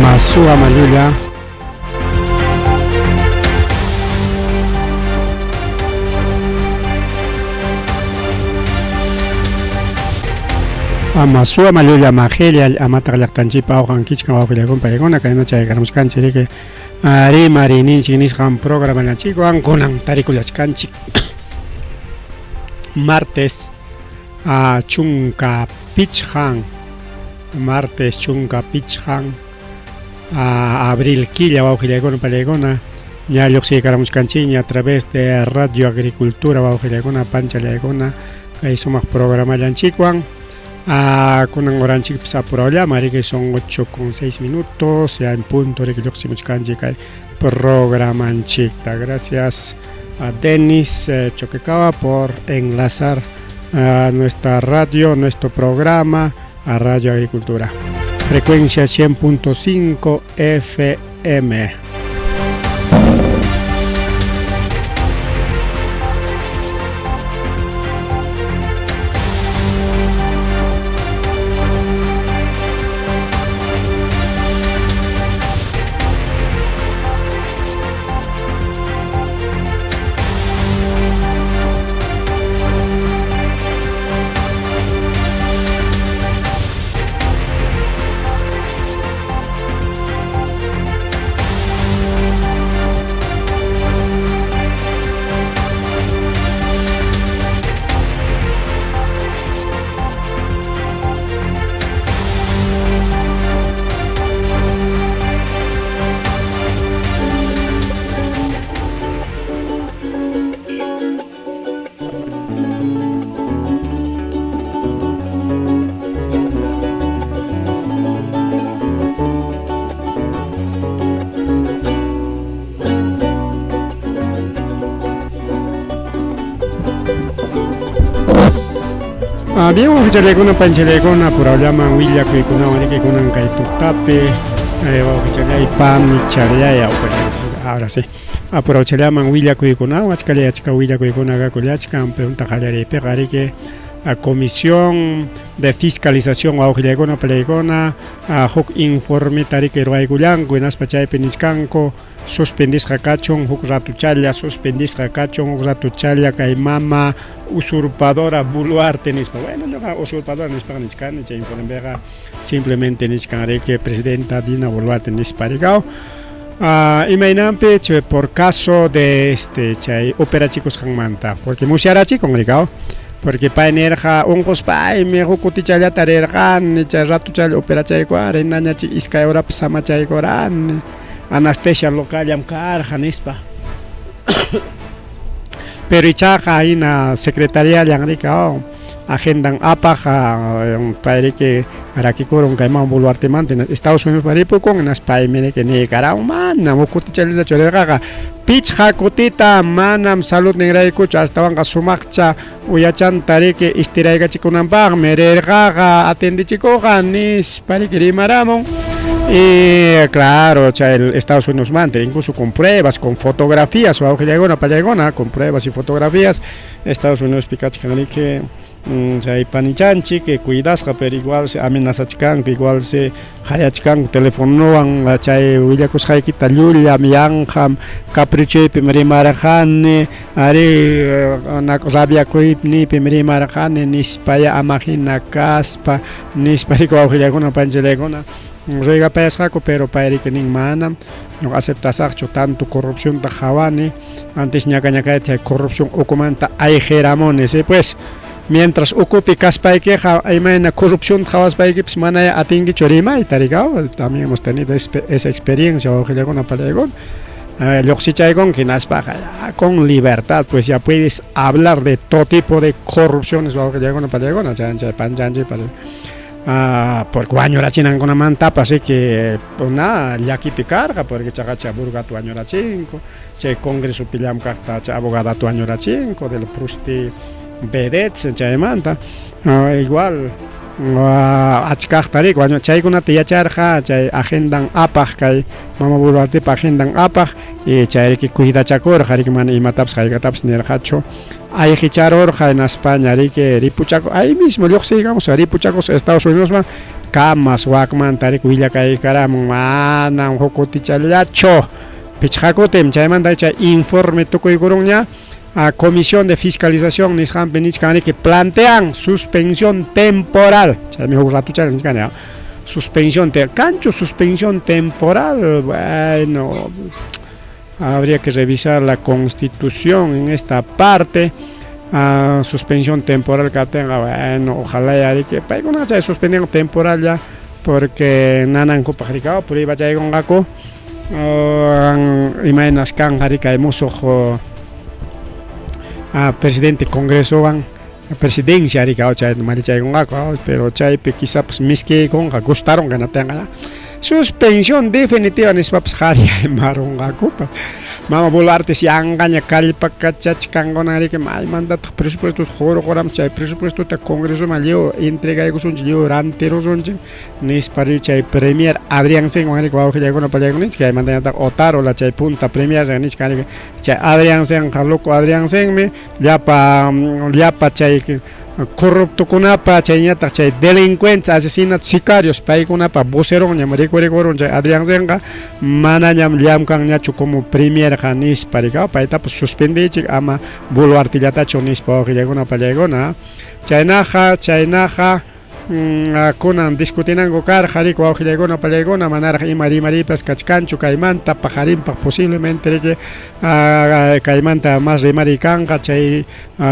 Masua Maluya. Masua Maluya Magelia Amatalactanchipa o Hankichka o Filecon Payegona, que no chay Garamuscan Chirique, Ari Marini, Chinishan programa en la chico, Anconan, Tariculachcanchi. Martes a Chunka Pichhan, martes Chunka Pichhan, a abril Quilla o Filecon Payegona, ya lo sé Garamuscanchi a través de Radio Agricultura o Filecona Pancha Legona, que somos programa en Chicuan. Con un gran chip por allá, que son 8,6 minutos, ya en punto de que yo se muchkanji programa en chita. Gracias a Denis Choquecaba por enlazar nuestra radio, nuestro programa a Radio Agricultura. Frecuencia 100.5 FM. Bien, oficial panchelegona por allá manhuilla que con una que con un caitutape, oficial y pan charaya ahora sí. Por oficial manhuilla que con agua, chacalea chicahuilla que con agua colachca, pregunta jalere pegare que a comisión de fiscalización o oficial pelegona a hoc informe tarique roaigulan que nas pachay peniscanco suspendis rakachon huk ratuchalla suspendis rakachon huk ratuchalla kay mama usurpadora Boluarte nispa. Bueno, yo usurpadora nispa niscan che informe simplemente niscan que presidenta Dina Boluarte nispa rigao. Imainampe por caso de chay opera chicos manta porque musiarachi con rigao porque paenerja ongos pai me hukutichalla tarergan cha ratuchalla opera chay kwa renaña chi iskay ora psama chay koran anestesia local yamkar hanispa pero ichaja ahí na secretaría yang rikao agendan apaja para que aquí coron caimán Boluarte manten Estados Unidos para con unas paimene que ni cara humana mukutichalla choregaga pichha kutita manam salud negra kucha hasta van sumakcha uyachan tareke istiraiga chikunambag merergaga atende chikoga nis para que rimaramo. Y claro, el Estados Unidos mante, incluso con pruebas, con fotografías, o augelegona, con pruebas y fotografías, Estados Unidos picachican que hay panichanchi que cuidas, pero igual se amenazachcan, que igual se hayachcan, telefonoan, chay willacus haykita llulla, mianjam, capriche, primeri marajane, are rabia kuipni, primeri marajane, nispaya amagina caspa, nisparico augelegona, panchelegona. Ruega pescaco, pero para que ninguna no acepta tanto corrupción de Javani, antes ñacañacaete corrupción ocumanta hay geramones, pues mientras ocupe caspa que hay una corrupción javas para que semana atingi chorima y tarigao, también hemos tenido esa experiencia o que con palegón. Loxichaigon que naspa con libertad, pues ya puedes hablar de todo tipo de corrupciones o que con palegón, ya panjanji para por cuaño la china con una manta así que una ya que picarga porque chagacha burga tu año la 5 che congreso pilam carta abogada tu año la 5 del prusti vedets che manta igual achkaqta riku chaykunata yacharqa chay agendan apaq kay Mama Boluartepa agendan apaq y chayriki cuidachakurqa riki mana imatapas hayk'atapas nirqachu ayqicharurqa en España riki ripuchaku ahí mismo lluqsiykamus ripuchakus Estados Unidosman kamas wakmanta riku willakaykaramun manan hukutichallachu pichqakutim chaymanta chay informe tukuykurunña a Comisión de Fiscalización nisqanpi nichkanri que plantean suspensión temporal. Suspensión suspensión temporal. Bueno, habría que revisar la Constitución en esta parte. Suspensión temporal que tenga, bueno, ojalá ya que para una suspensión temporal ya porque nanan copagricado por ahí vaya con gaco. Imaginas can harika hemos ojo presidente Congreso van presidencia rica chay marichay con pero chay quizá pues miski con gustaron que no tenga suspensión definitiva en espaps haria maron gakupa Mama Boluarte si angaña kalpa kachach kangonari que mal manda presupuesto joro goram chay presupuesto ta Congreso malio entrega y gusun yo rantero sonche nis pari chay premier Adrián Sen ngari kwa que llegó na pala con que manda ta otaro la chay punta premier nis kani chay Adrián Sen loco Adrián Sen me ya pa chay corrupto kunapa chayñata chay delincuentes asesinos sicarios pay kunapa vocero ñamari corregoron chay Adrián Senga mana ñam llamkan ñachu como premier janis parika payta pues suspende chik ama Boluarte llata chonis pa que llegona pa llegona chaynaja kunan discutinango kar jariku au llegona pa llegona manar imaripas kachkanchu kaymanta pajarimpa posiblemente que kaymanta más rimarikanqa chay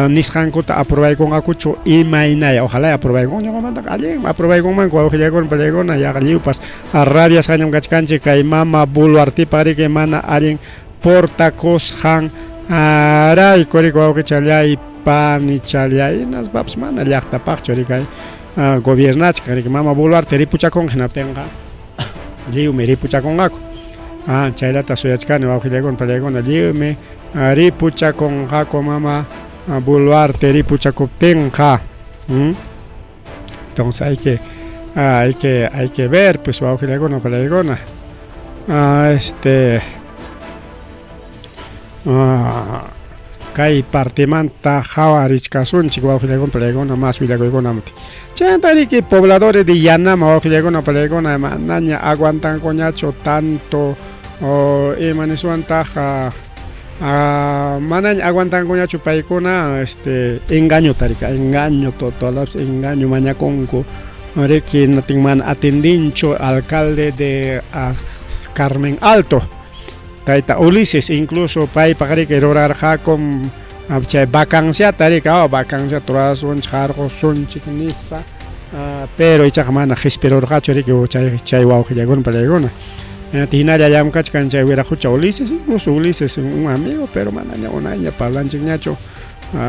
nisqankuta aprobay con akuchu imaynaya ojalá aprobay con ñamanta allí aprobay con man au llegona pa llegona ya galliupas rabias hañam kachkanchi kay Mama Boluarte parike mana arin portacos han aray koriku au chalay pani chalay nas babs mana llaqta paqchu rikay gobernach que Mama Boluarte ripuchakon genatenga liu me ripuchakon gako chaylata suyachkani wawqillaykuna pallaykuna liu me ripuchakon gako Mama Boluarte ripuchakuptinqa entonces hay que ver pues wawqillaykuna pallaykuna kay partimanta jawarishkasunchik wawqillaykuna pallaykuna más willakuykunamati chayantari pobladores de Yanama wawqillaykuna pallaykuna manaña aguantankuñachu tanto imanisuantaqa manaña aguantankuñachu paykuna engaño tarika engaño todas engaño mañakunku riki natin man atendincho alcalde de Carmen Alto Taita Ulises incluso pay pakari que rorarja con chay vacancia tarika vacancia todas son chargo son chiquinispa pero ichakmana gesperorja chori que chay wawqillaykuna pallaykuna tinaria llamkach kan chay wirajucha Ulises incluso Ulises un amigo pero manaña unaña parlanchik ñacho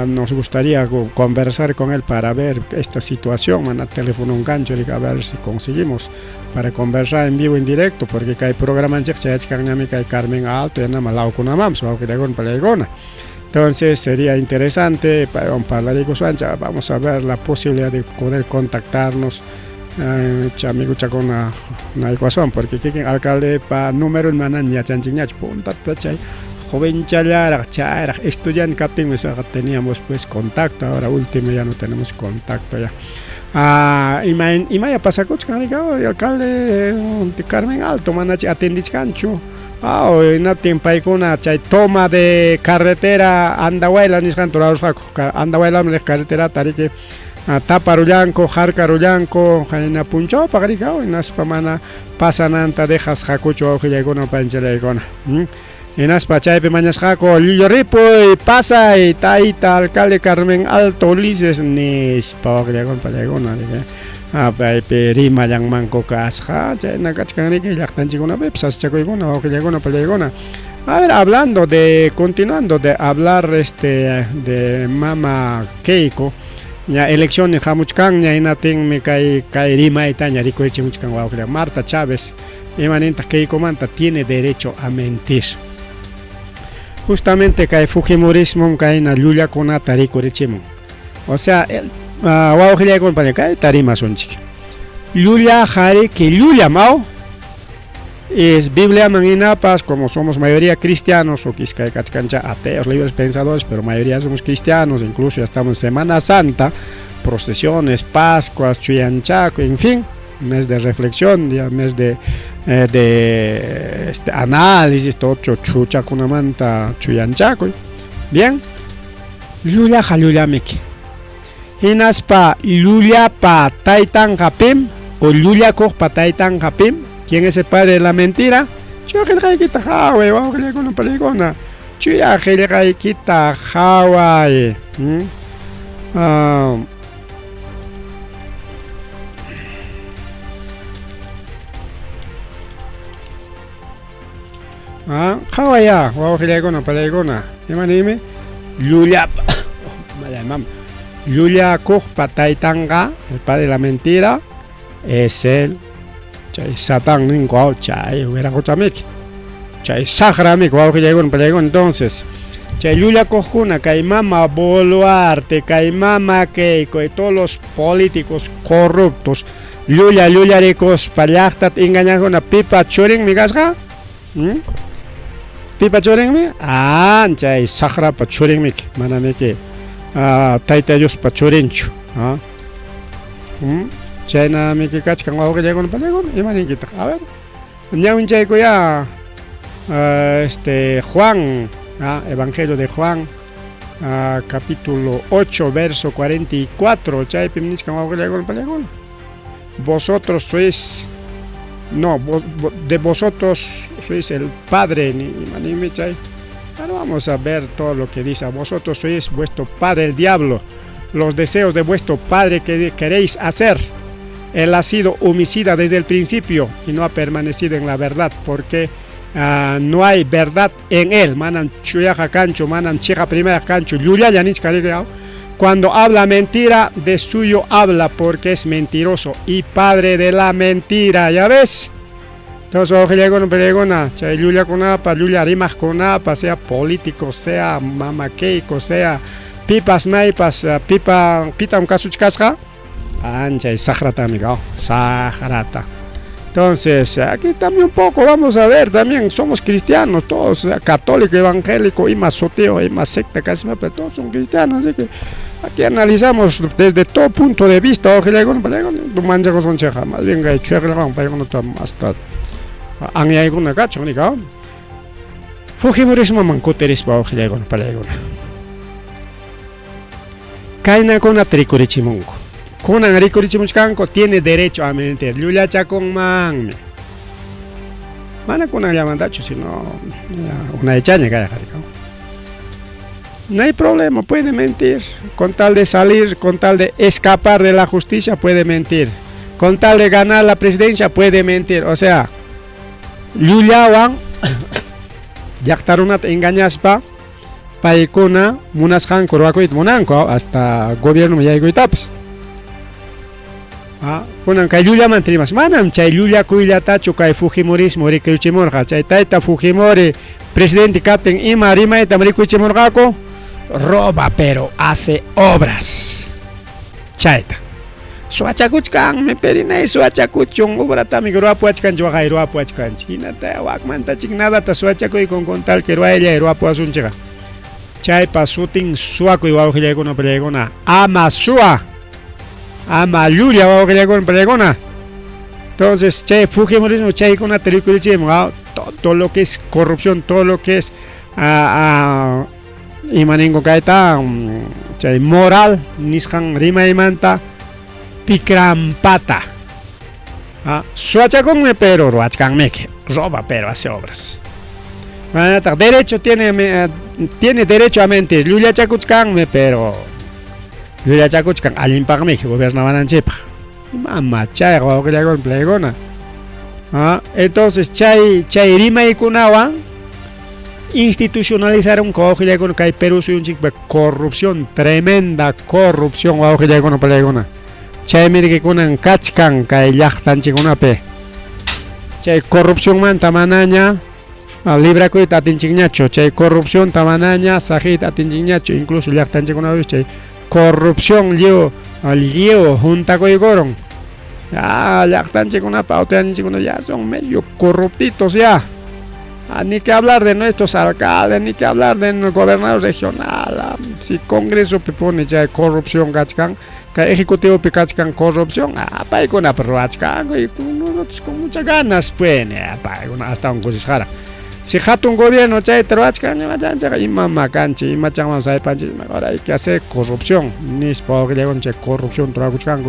nos gustaría conversar con él para ver esta situación mana teléfono un gancho a ver si conseguimos para conversar en vivo en directo porque hay programa en que Carmen Alto y nada más con amam entonces sería interesante para hablar con Sancha vamos a ver la posibilidad de poder contactarnos amigo con una ecuación porque el alcalde para número en mananya chanchiñach punta chay joven chalara estudiante captain teníamos pues contacto ahora último ya no tenemos contacto ya y maya pasa coach el alcalde de Carmen Alto manachi atendich cancho natin paikuna chay toma de carretera andahuayla nisqantorados andahuayla carretera tariki taparullanco jarcarullanco jaina puncho pagricao naspa mana pasananta dejas jacucho awqillaykuna panchalaykuna Inaspa chaypi mañasqaku Llulloripu y pasa y taita alcalde Carmen Alto Ulises nispa waqllaykuna pallaykuna paypi rima llanmanku kasqa chayna kachkanriki llaqtanchikunapi saschakuykuna waqllaykuna pallaykuna. A ver, continuando de hablar de Mama Keiko, ya elecciones hamuchkan ya inatin kay rima itaña rikuchimuchkan waqlla Marta Chávez imanenta Keiko manta tiene derecho a mentir. Justamente kay Fujimorismo kay na llullakunata rikurichimun. O sea, wawqilla con paneca tarima sonchik Lulia jare que Lulia mao es Biblia maninapas como somos mayoría cristianos o quizá cachcancha ateos libres pensadores pero mayoría somos cristianos incluso ya estamos en Semana Santa procesiones Pascuas Chuyanchaco en fin mes de reflexión ya mes de análisis todo chucha con manta Chuyanchaco bien Lulia jalulia miki Inaspa Lulia pa taitan japim o Lulia koch pa taitan japim. ¿Quién es el padre de la mentira? Yo que le quita Hawaii, vamos que le con una peligona. Yo ya que le quita Hawaii. Hawaii ya, vamos que le con una peligona. Dime, Lulia, Lulia Koch Pataitanga, el padre de la mentira, es el Satán ninguno, chay, hubiera escuchado chay, Sajramik, wow, que llegó un pelego entonces. Chay, Lulia Kochuna, Caimama Boluarte, Caimama Keiko y todos los políticos corruptos. Lulia Ricos, Payachtat, engañar con una pipa choring, mi gasga. Pipa choring, mi? Chay, Sajra pa choring, mi, manamiki. Taitayos pa chorincho. China mi que cach con que llegó en pelego y maniquita a ver ya un chico ya Juan Evangelio de Juan capítulo 8 verso 44 chay pimnis con que llegó en pelego vosotros sois no de vosotros sois el padre ni manime chay ahora vamos a ver todo lo que dice vosotros sois vuestro padre el diablo los deseos de vuestro padre que queréis hacer. Él ha sido homicida desde el principio y no ha permanecido en la verdad porque no hay verdad en él. Manan chuyaja cancho, manan chica primera cancho, yuya yanich carigao. Cuando habla mentira, de suyo habla porque es mentiroso y padre de la mentira, ¿ya ves? Entonces, ojalá llegó una peregona, chay yuya con apa, yuya rimas con apa, sea político, sea mamaqueico, sea pipas naipas, pita un casuchcasja. Ancha y Sahrata, amigo, Sahrata. Entonces, aquí también un poco vamos a ver, también somos cristianos, todos, católico, evangélico, y más soteo, y más secta, casi, pero todos son cristianos, así que aquí analizamos desde todo punto de vista, ojalá, no manches con cheja, más bien que chuecle, vamos, hasta, hay alguna cacho, amigo. Fujimorismo mancoterismo, ojalá, Kaina con atricurichimungo. Con Angarichurichimuchkanko tiene derecho a mentir. Lulia Chacón man. Mana con una llamandacho, sino una hechaña que haya. No hay problema, puede mentir. Con tal de salir, con tal de escapar de la justicia, puede mentir. Con tal de ganar la presidencia, puede mentir. O sea, Lulia Wang, Yaktarunat engañaspa, Paikuna, Munashan, Korwakoit, Monanko, hasta gobierno Yaiko y Taps. Kunan kay Lulia mantrimas manam chay Lulia kuila tacho kay Fujimorismo rikuchimorqa chay tayta Fujimori presidente captain ima rima eta rikuchimorqako roba pero hace obras chayta suachakuchkan me perinay suachakuchun obra tami ruapuachkan jogai ruapuachkan chinata wakmanta chignada ta suachakuy con tal que ruaya ruapuasunchiga chay pasutin suakuy wawqilla kuna pelegona ama sua ama Lulia va a querer con pregona. Entonces, che, Fujimorismo, che, con una película, todo lo que es corrupción, todo lo que es y maningo kaita, che, moral, nishan rima y manta, pikrampata. Suacha con me pero, ruachkan meke, roba pero hace obras. Derecho tiene derecho a mentir. Lulia chakuchkan me pero. Lulia chakuchkan alimpag me gobernaban en Chepa. Mamá, chay, que le hago en plegona. Entonces, chay rima y kunawan institucionalizaron que con que Perú soy un chico de corrupción, tremenda corrupción, que le con plegona. Chay mire que kunan kachkan que yachtan chikunape. Chay corrupción man tamanaña. Libra que está tinchignacho, chay corrupción tamanaña, sajit atinchignacho, incluso yachtan chikunape chay corrupción yo Lío junta con ya llaqtanchikuna pauteanchikuna ya son medio corruptitos ya. Ni que hablar de nuestros alcaldes, ni que hablar de gobernador regional. Si Congreso pone ya corrupción, kachkan, que Ejecutivo picachkan corrupción, paikuna pero achkan, y nosotros con muchas ganas, pues, paikuna hasta un cosijara. Si hatun gobierno chay terwachkan, imama canchi, imachang sai panchi, ahora hay que hacer corrupción, ni es para que le corrupción, traguchkan,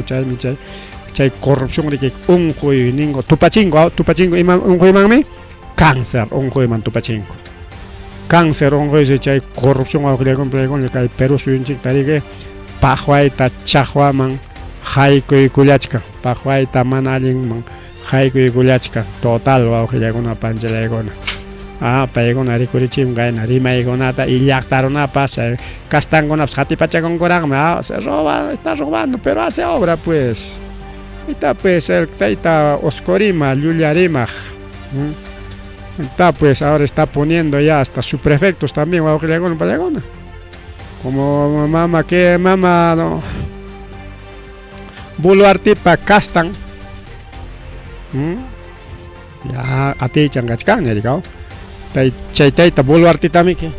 chay corrupción de que un juego ningo, tupachingo, imam un juego mami. Cáncer, un juego man tupachingo. Cáncer, un juego de chay corrupción, a que con el Perú suyo chic tarique, pajuaita, chajua man, haiku y culiachka, pajuaita manalin man, haiku y culiachka, total, va que llega una pancha de gona. Paigona ricurichim gaina, rima y gonata, y yactarona pasa, castangona, hati pacha con coragma, se roba, está robando, pero hace obra pues. Está pues el taita oscorima, Yuliarima. Está pues ahora está poniendo ya hasta subprefectos también, como mamá que mamá no Buluarte pa castan. Ya a ti changachkan ya digao. Taita Buluarte también que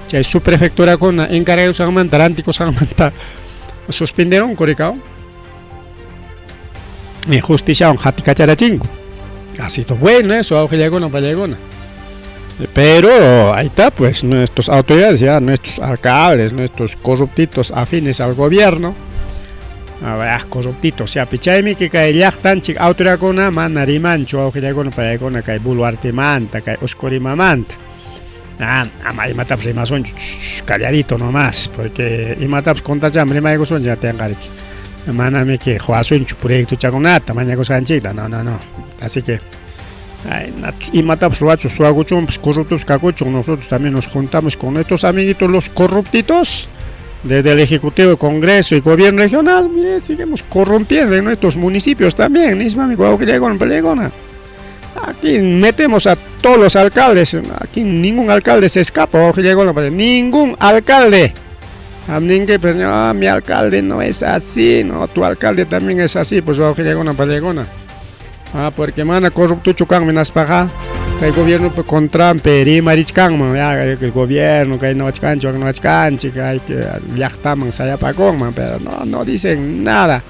chay subprefectura con encargado sagmanta, arántico sagmanta suspendieron coricao. Mi justicia un hati cachara chingo. Así todo bueno eso, auge llegona para llegona. Pero ahí está, pues nuestros autoridades, ya nuestros alcaldes, nuestros corruptitos afines al gobierno, corruptitos, ya pichaymi que cae yachtan chic autoridad con una manarimancho, auge llegona para llegona, cae Buluarte manta, cae oscorima manta. Y matapos y más son calladito nomás, porque y matapos contra ya, me digo son ya tengan aquí. Maname que juegas un proyecto chaconata, mañana cosa chica, no. Así que, y matamos los suaguchos, corruptos, cacuchos, nosotros también nos juntamos con nuestros amiguitos los corruptitos, desde el Ejecutivo, Congreso y Gobierno Regional, y seguimos corrompiendo en nuestros municipios también, aquí metemos a todos los alcaldes, aquí ningún alcalde se escapa, ningún alcalde. Pues mi alcalde no es así, no, tu alcalde también es así, pues va a llegona para llegona. Porque mana corrupto chukan menas paga, que el gobierno pues contra peri marichkan, ya el gobierno que no achkan, chica, hay que yachtaman saya pagón, pero no dicen nada.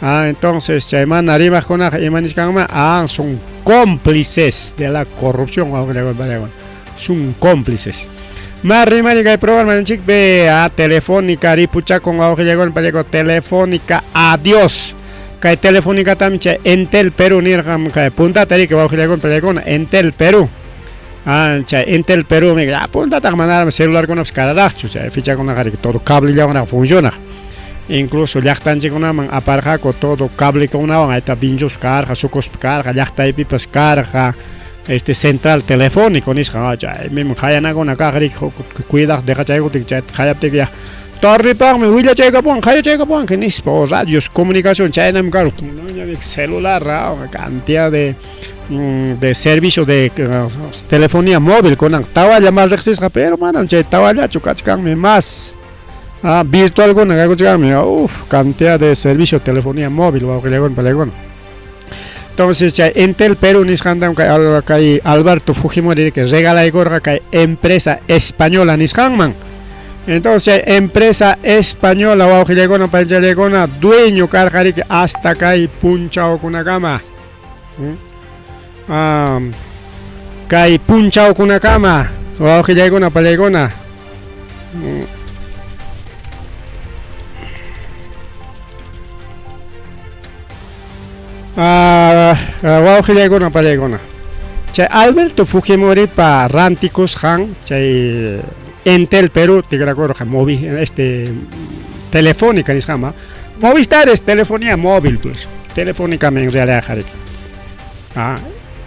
Entonces, chaimán arriba con la imanichkan, son cómplices de la corrupción, son cómplices. Marrimari que programa chic ve a Telefónica ripucha con auge llegó en pelego Telefónica adiós que Telefónica también Entel Perú nirgam que punta tari que auge llegó en pelego Entel Perú Entel Perú me punta ta mandar celular con obscararacho ficha con la que todo cable ya no funciona incluso ya están llegando man aparja con todo cable con una ahí está binjos carga sucos carga ya está pipas carga central telefónico ni me hayan hago una caja cuida deja chego te ya torre pa me huilla chega pon que ni radios comunicación china me caro celular una cantidad de servicio de telefonía móvil con tawa llamar existe pero man tawa ya chucachcan más virtual con cantidad de servicio telefonía móvil o que le con entonces ya Entel Perú ni escandam que Alberto Fujimori que regala y gorga que empresa española ni escandam. Entonces empresa española o gilegona panchalegona dueño cargari que hasta que punchao con una cama. Que punchao con una cama o gilegona palegona. Wow, palegona. Alberto Fujimori pa Ranticos Han, Entel Perú, móvil, telefónica ni llama. Movistar es telefonía móvil, pues. Telefónica en realidad,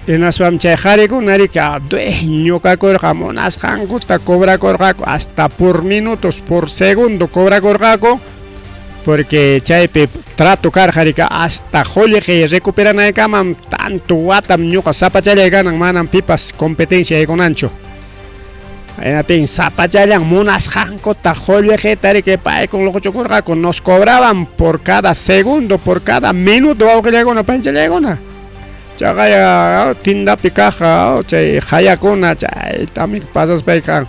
en las famchejarico, narica, dueño cacorjamo, nas Han gusta cobra corjaco, hasta por minutos, por segundo cobra corjaco. Porque chaipe trato carjarica hasta jolle que recuperan a cama tanto guatam ñuca zapachale ganan manan pipas competencia con ancho en Zapachayán, Munas Jancota, Jolvegetari, que pae con los chocorracos, nos cobraban por cada segundo, por cada minuto, o que llegó una pancha legona. Chagaya, tinda picaja, chay, hayakuna, chay, también pasas pecan.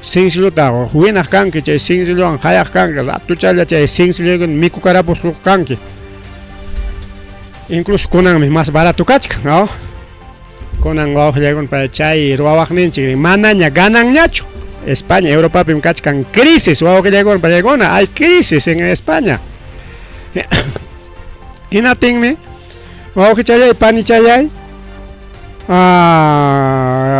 Sin siluta, huinas canque, chay, sin siluan, hayak canque, ratuchaya, chay, sin siluan, miku carapos canque. Incluso con más barato cachca, ¿no? Con angojo llegan para chay ruabajninchi manaña ganan ñacho España Europa pim cachcan crisis o que llegan para llegona hay crisis en España y natingme o que chay pani chay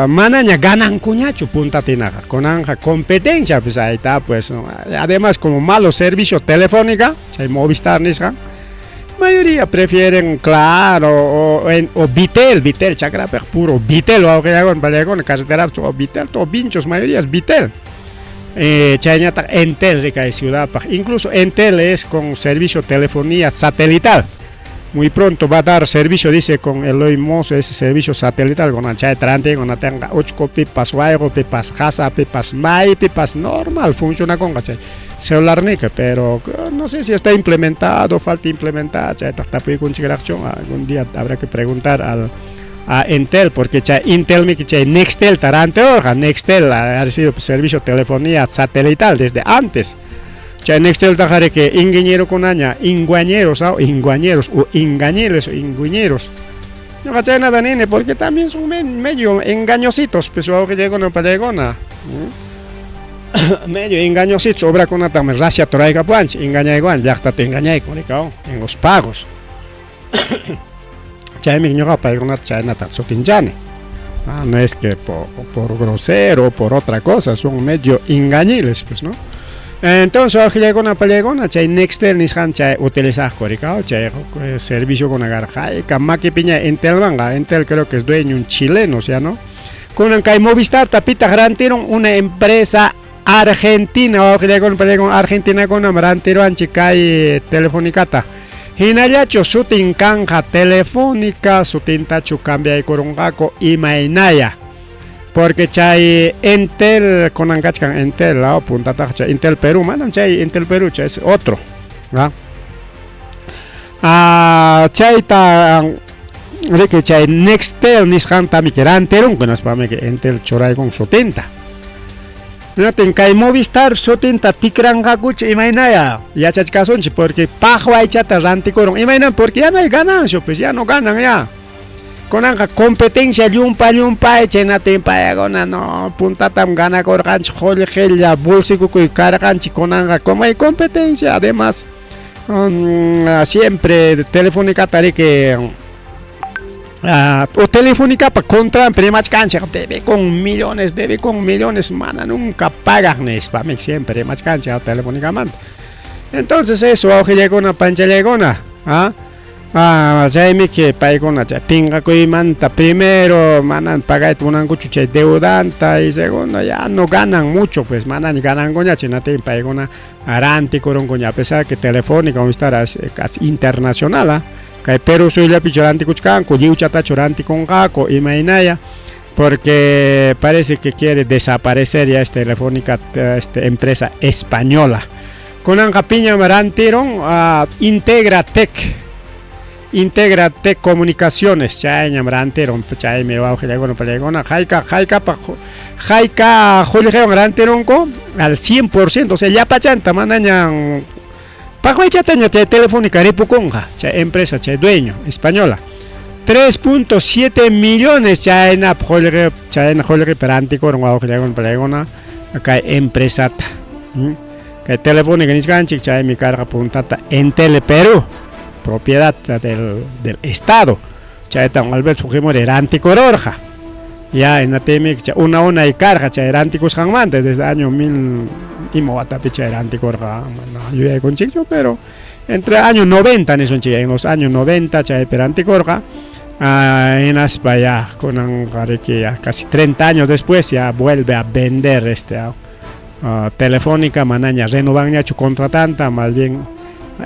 manaña ganan cuñacho punta tinaja con anja competencia pues ahí está pues además como malo servicio telefónica chay Movistar nisga mayoría prefieren claro o Vitel chakra puro Vitel o que hagan para con carretera o Vitel todo pinchos mayoría es Vitel chañata Entel rica de ciudad incluso Entel es con servicio telefonía satelital muy pronto va a dar servicio dice con Eloy Mozo ese servicio satelital con la chay trante con la tenga 8 pipas guayro pipas casa pipas mai pipas normal funciona con chay celular nica pero no sé si está implementado falta implementar chay está con chigración algún día habrá que preguntar a Entel porque chay Intel mi chay Nextel tarante orga Nextel ha recibido servicio telefonía satelital desde antes. Chay Nextel tajare que ingeniero con aña, inguañeros o inguañeros o ingañeros o inguiñeros. No cachai nada nene, porque también son medio engañositos, pues que llegan a palegona. Medio engañositos, obra con una también racia toraica panch, engaña igual, ya te engañé con en los pagos. Chay mi ñoga palegona chay nata sotinjane. No es que por grosero o por otra cosa, son medio engañiles, pues, ¿no? Entonces, hoy llega una palegona, chay Nextel nishan chay utilizar coricao, chay servicio con agarjai, camaki piña Entel banga, Entel creo que es dueño un chileno, o sea, ¿no? Con un kai Movistar tapita garantieron una empresa argentina, hoy llega una palegona argentina con una garantieron anchicay telefonicata. Hinayacho sutin canja telefónica, sutin tachu cambia y corongaco y mainaya. Porque chay Entel con angachkan Entel la punta tacha Intel Perú manan chay Intel Perú chay es otro ¿va? Chay ta que chay Nextel nishan tami que ranteron con aspame que Entel choray con 70 no ten kai Movistar 70 tikranga kuch imainaya ya chachkasonchi porque pajo hay chata ranticoron imainan porque ya no hay ganancia pues ya no ganan ya con anga competencia yumpa chena tempa gona no punta tam gana corganch jolgella bolsico y carganchi con anga como hay competencia además siempre telefónica tari que o telefónica para contra primach cancha debe con millones mana nunca pagan para mí siempre más cancha telefónica man entonces eso auge llega una pancha legona Jaime que paigona pinga que manta primero manan pagar tunan cuchuche deudanta y segundo ya no ganan mucho pues manan ganan goña chinate paigona aranti coron goña a pesar que telefónica como estar casi internacional que pero soy la pichoranti cuchcan con yuchata choranti con gaco y mainaya porque parece que quiere desaparecer ya esta telefónica empresa española con angapiña marantiron Integra Tech Comunicaciones, chay ñamranteron, chay me va a ojear con palegona, jaika jolejeon ranteron con al 100%, o sea ya pachanta mandañan pajo chataña chay telefónica repuconja, chay empresa chay dueño española, 3.7 millones chay na joleje perante con va a ojear con palegona, acá empresa, que telefónica ni ganchik chay mi carga puntata en Tele Perú. Propiedad del Estado. Chaytan Alberto Fujimori era anticororja. Ya en la TMX una y carga era anticosjangmante desde el año 1000 y Moatapicha era anticorja. No, yo con chico, pero entre años 90 en los años 90 chay era anticorja. En Aspa ya con que ya casi 30 años después ya vuelve a vender Telefónica manaña renovan ya su contratanta más bien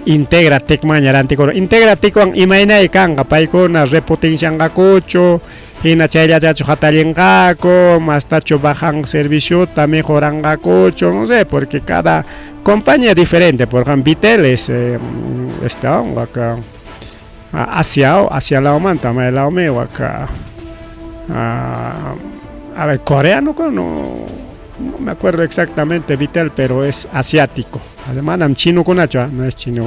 Integra Tech mañana anticoro Integra Tech con imaina y kanga paikona repotencian gacocho hina chayllachachu hatalinqaku mastachu bajan servicio también mejoranqakuchu, no sé, porque cada compañía diferente. Por ejemplo, Vitel es acá Asia lado manta, el lado mío acá. A ver, coreano, no me acuerdo exactamente Vitel, pero es asiático. Además, chino con Nacho, no es chino.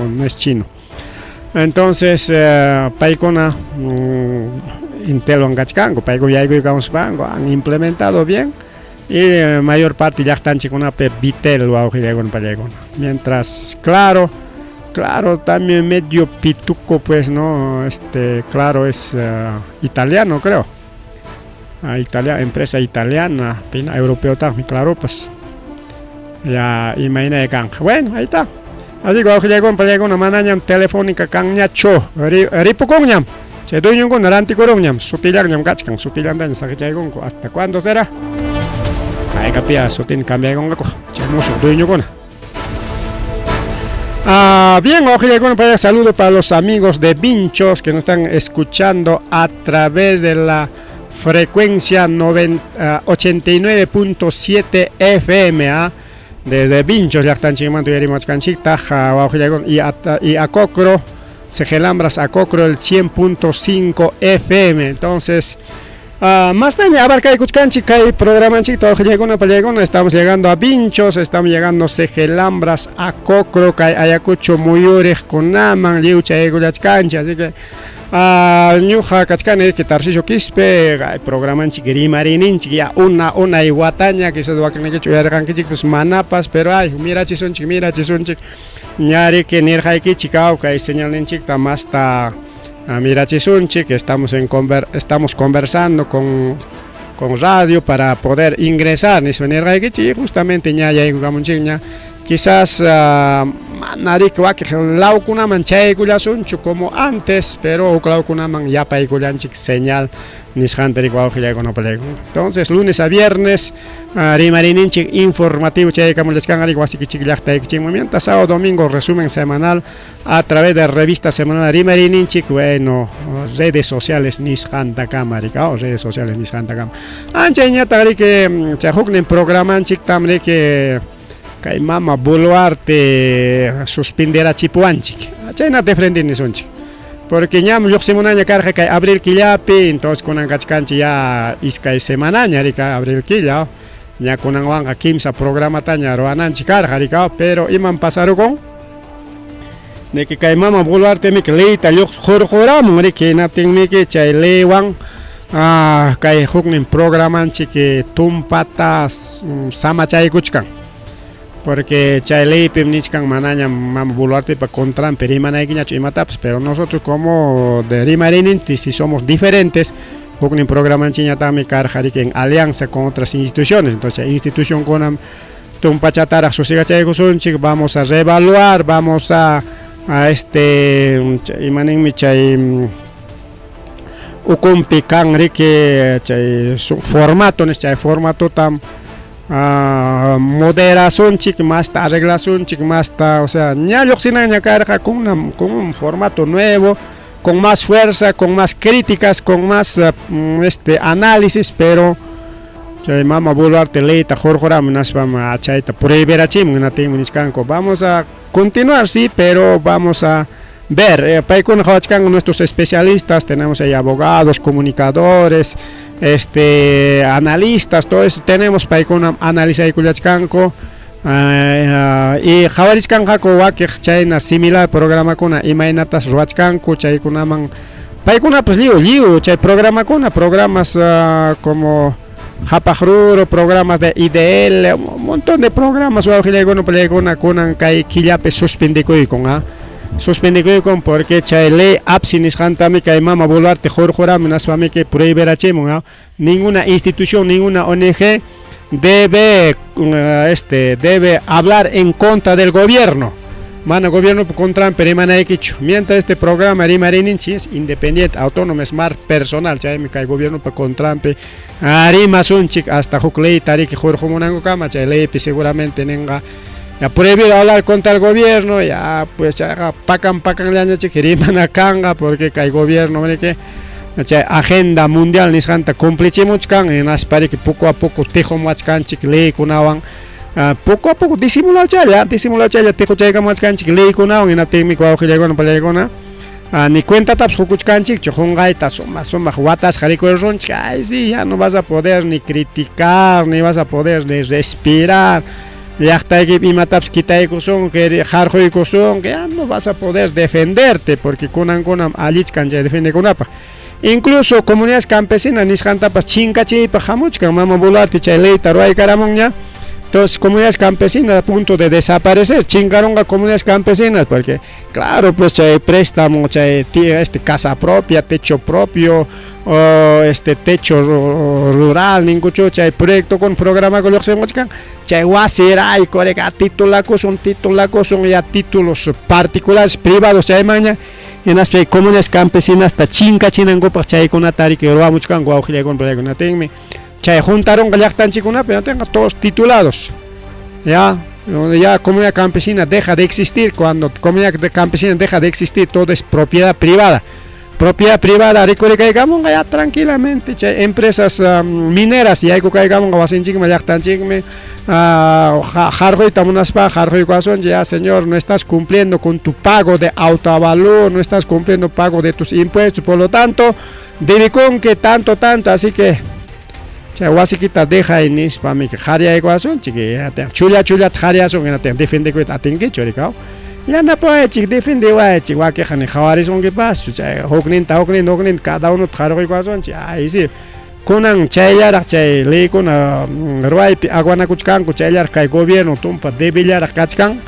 Entonces, paikona Intel angachkango, paiko yaigo y han implementado bien y mayor parte ya están chicos Vitel o mientras claro también medio pituco pues no claro es italiano creo. Empresa italiana, europeo también, claro, pues ya imagina de canja. Bueno, ahí está. Así que ahora llegó una mananya telefónica cangnya cho, ripukongnyam. Se doy un con aranticorongnyam, sutilang gachkang, sutilang dan sakichay con hasta cuándo será. Ay capia, sutin cambia con gaco. Chemos doy con. Bien, ahora saludo para los amigos de Vinchos que nos están escuchando a través de la frecuencia 89.7 FM desde Vinchos ya están chingando y a Cocro Segelambras a Cocro el 100.5 FM. Entonces más tarde abarca y cuchcanchica y programa chico estamos llegando a Vinchos, estamos llegando Segelambras a Cocro Ayacucho Muyures con Naman Liucha y Gulachcancha, así que Ñuja Kachkane que Tarcisio Quispe programan chiquiri marinin chiquia una iguataña que se duacan que chuergan que chicos manapas pero ay mira chison chic ñari que nirjaiki chicao que señalen chic tamasta mira chison chic estamos conversando con radio para poder ingresar ni nirjaiki chic justamente ñaya y gamunchiña quizás narik wak laukuna manchay kulasunchu como antes, pero laukuna man ya pay kulanchik señal nishanteri kwauhilla con opelego. Entonces lunes a viernes rimarininchik informativo chay kamulechkangari wasikichiklakta ikchimamienta, sábado domingo resumen semanal a través de revista semanal rimarininchik, bueno, redes sociales nishanta kamarika o redes sociales nishanta kam. Ancha tari que chahuknen programanchik tamre que Kay mama Boluarte suspenderá chipuanchik. Chayna de frente ni sonchik. Porque ñam yo semana carga kay abril killapi, entonces con angachkanchi ya iskay semana rika abril killa. Ya con angwanga kimsa programa taña roananchi carga rika, pero iman pasaron con de que kay mama Boluarte mi leita yo jorjoram rike nating mi que chay lewang kay huknin programanchi que tumpatas sama chay kuchkan. Porque Chailei Pimnichkan Manaña Mama Boluarte para contran Perimana y Mataps, pero nosotros como de Rimarinti si somos diferentes, con un programa en China también carjari en alianza con otras instituciones, entonces institución con Tumpachatara Susigachaikusunchik vamos a reevaluar, vamos a Imanin Michay Ukumpi Kanri que formato tam moderación chic más arreglación chic más o sea ña carga con un formato nuevo, con más fuerza, con más críticas, con más análisis, pero mama Boluarte leita jorjoram nasvama chaita prohibirachim vamos a continuar sí, pero vamos a ver nuestros especialistas, tenemos ahí abogados, comunicadores, analistas, todo esto tenemos para con análisis de Kuyachkanko y Javarichkanko Waki China similar programa con Imainatas Ruachkanko Chay Kunaman Paikuna pues liu chay programa con programas como Japajruro, programas de IDL, un montón de programas con Kai Killape suspendico y con suspendido porque chaile absinis cantame que mama Boluarte jorjoram nasvame que prohibirachemo ninguna institución, ninguna ONG debe hablar en contra del gobierno. Mana gobierno contra Perimana Equicho. Mientras este programa Rimarinchi es independiente, autónomo, smart, personal, chaime que el gobierno para contra Arima Sunchik hasta Juklei Tarik Jorjomonango Kama, chaile seguramente tenga ya prohibido hablar contra el gobierno, ya pues ya pacan le han hecho que Rimana Kanga porque el gobierno que agenda mundial nisqanta cumplichimuchkan hinaspa que poco a poco tejomachkanchik leykunawan poco a poco disimulachalla tejochaykamachkanchik leykunawan hinatimi wawqillaykuna pallaykuna ni cuenta taps hukuchkanchik chujungaita sumaq watas jarikuronchik ay sí ya no vas a poder ni criticar ni vas a poder ni respirar llaqtayki imataps kitaykusun que jarjuykusun que ya no vas a poder defenderte porque kunankunam allichkan chay defendekunapaq incluso comunidades campesinas nisqantapas chinkachiypa hamuchkan mama bulati chay leyta ruwaykaramunña. Entonces, comunidades campesinas a punto de desaparecer, chingaron a comunidades campesinas, porque claro, pues hay préstamo, hay casa propia, techo propio, techo rural, ningún hay proyecto con programa con los que hay guasera y corega titulacos, son ya títulos particulares, privados, hay maña, en las comunidades campesinas, hasta chinga chinango, pues hay con atari que roba mucho con guajile con proyecto, tenme. Chay juntaron galactanchikuna, pero tengan todos titulados. Ya comunidad campesina deja de existir. Cuando comunidad campesina deja de existir, todo es propiedad privada. Propiedad privada, recuerda ya tranquilamente. Chay empresas mineras, y hay que caigamos gawasinchikme, galactanchikme, jarjoy tamunaspa, jarjoy corazón, ya señor, no estás cumpliendo con tu pago de autoavalúo, no estás cumpliendo pago de tus impuestos, por lo tanto, debe con que tanto, así que Wasiquita deja en nispa mi que haria ecuación, chique, chulia haria son en atem, defende que atengue choricao. Ya no puede chique, defende guay, que jane jawaris on que paso, hoknin, cada uno jaro ecuación, ahí sí. Kunan chayar, le con ruay, aguana kuchkan, kuchayar, que el gobierno tumpa debillar a kachkan.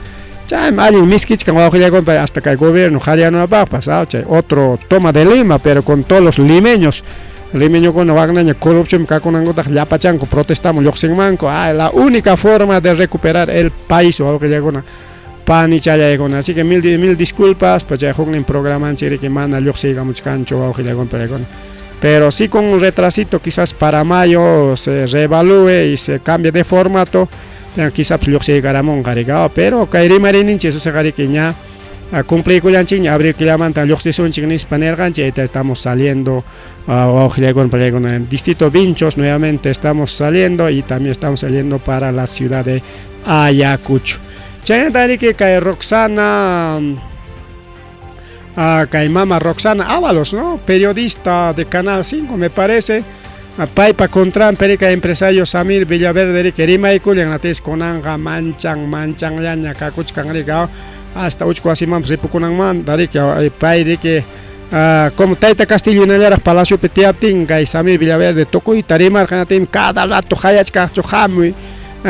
Alguien miskichkan, hasta que el gobierno haria no va a pasar, otro toma de Lima, pero con todos los limeños. Limeño con Wagner, corrupción, kakunangota, yapachanco, protestamos, yoxingmanco, la única forma de recuperar el país o algo que llegó pan y chaya llegó. Así que mil disculpas, pues ya juegan en programa en Chile que manda yoxigamos cancho o algo que llegó. Pero sí con un retrasito, quizás para mayo se reevalúe y se cambie de formato, quizás yoxigaramon garigao, pero kairi marinin, eso se gariquiña. Cumple con la abril que llaman tan los son chingnis panergan, estamos saliendo con distrito Vinchos, nuevamente estamos saliendo y también estamos saliendo para la ciudad de Ayacucho. Chayantari que cae Roxana, cae mama Roxana Ábalos, ¿no? Periodista de Canal 5, me parece. Paipa Contran, Perica empresario Samir Villaverde, que Rima y Culian, Nates Conanga, Manchan, Yaña, Cacuchcan, Rigao. Hasta Uchco Asimam Ripukunangman, Darike, Pairi que como Taita Castillo en el Palacio Petiatinga y Samir Villaverde, Toco y Tarima, Canatim, cada rato Hayachka, Chohamui,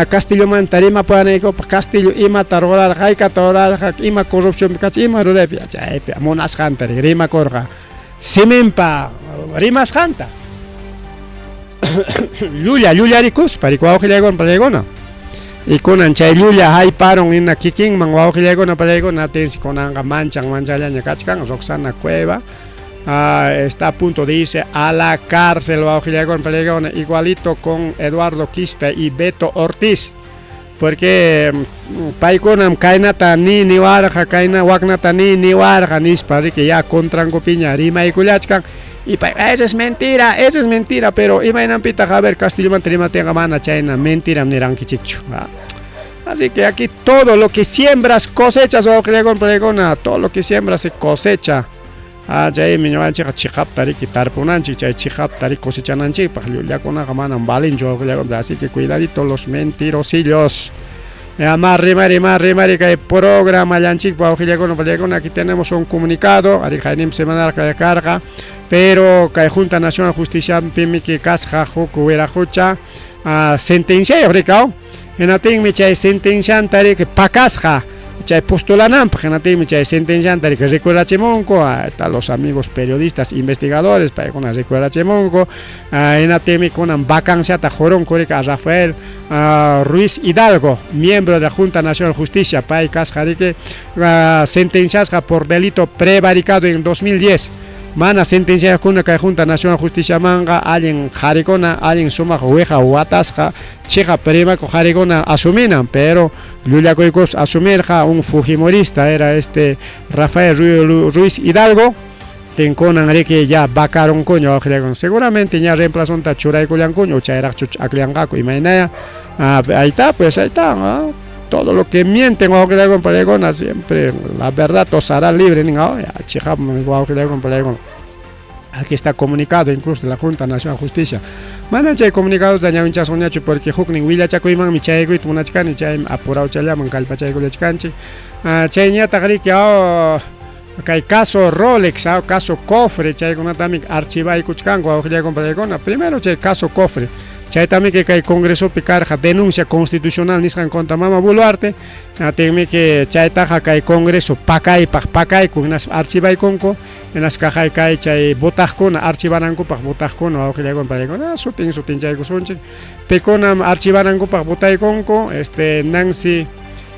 Castillo Man, Tarima Paneco, Castillo, Ima Tarolar, Haika Tarolar, Ima Corrupción, Ima Rudepia, Monas Hunter, Rima Corga, Simimpa, Rimas Hanta, Lulia Ricus, Paricuao Gilegon, Palegona. Y con Anchayluya hay paron en la Kiking, Manguao Gilegona Palegona, Tensi con Anga Manchan, Manchaya Cachcan, Roxana Cueva, está a punto de irse a la cárcel, Gilegona Palegona, igualito con Eduardo Quispe y Beto Ortiz, porque Paikonam Kainata ni Warja, Kaina Wagnata ni Warja, Nispa, que ya contrango piña, Rima y Culachcan. Y eso es mentira, pero imagínate pita Javier Castillo Mantrima tenga mana China, mentira ni ranquichicho. Así que aquí todo lo que siembras cosechas o pregona, todo lo que siembras se cosecha. Ya me llevan chihap tari quitar punanchi, chihap tari cosechananchi, para ya con una gamana balin yo, así que cuidadito los mentirosillos. Más rimari que programa yanchik para aquí tenemos un comunicado, arijanim semanal que carga. Pero que Junta Nacional de Justicia Pimiki Kasja Juku Hucha sentencia yoricao en ating mi chay sentencia antari que pakasja chay postulanam en ating mi chay sentencia antari que recuerda chemonco a los amigos periodistas investigadores para con recuerda chemonco en ating con vacancia ta joron corrica Rafael Ruiz Hidalgo, miembro de la Junta Nacional de Justicia para Kasja que sentencias por delito prevaricado en 2010. Mana sentencia con la Junta Nacional de Justicia manga, alguien jaricona, alguien suma hueja o atasja, cheja prima con jaricona asuminan, pero Lulia Coicos asumirja un fujimorista era Rafael Ruiz Hidalgo, tenkonan riki ya bakaron coño seguramente ya reemplazon ta churay kulian coño chayrak chuch akliangaku imainaya. Ahí está, pues ahí está, ¿no? Todo lo que mienten con Palegona siempre la verdad os hará libre, ¿no? Aquí está comunicado incluso de la Junta Nacional de Justicia. Manachay comunicado daña hinchas soñacho porque hukning willa chakoiman michaygo y tunachkan chay apurao challaman kalpachaygo lechkanchi. Chayña tagri que hay caso Rolex, caso cofre, chay con también archivay kuchkango auxilia con Palegona. Primero chay caso cofre. Chay también que hay Congreso picarja denuncia constitucional niskan contra Mama Boluarte. También que chay taja que hay Congreso pacay con unas archivay conco. En las cajas hay chay botajcona archivaranco para botajcona auxilia con Palegona. Sutin chay kusonche. Pecona archivaranco para botay conco. Nancy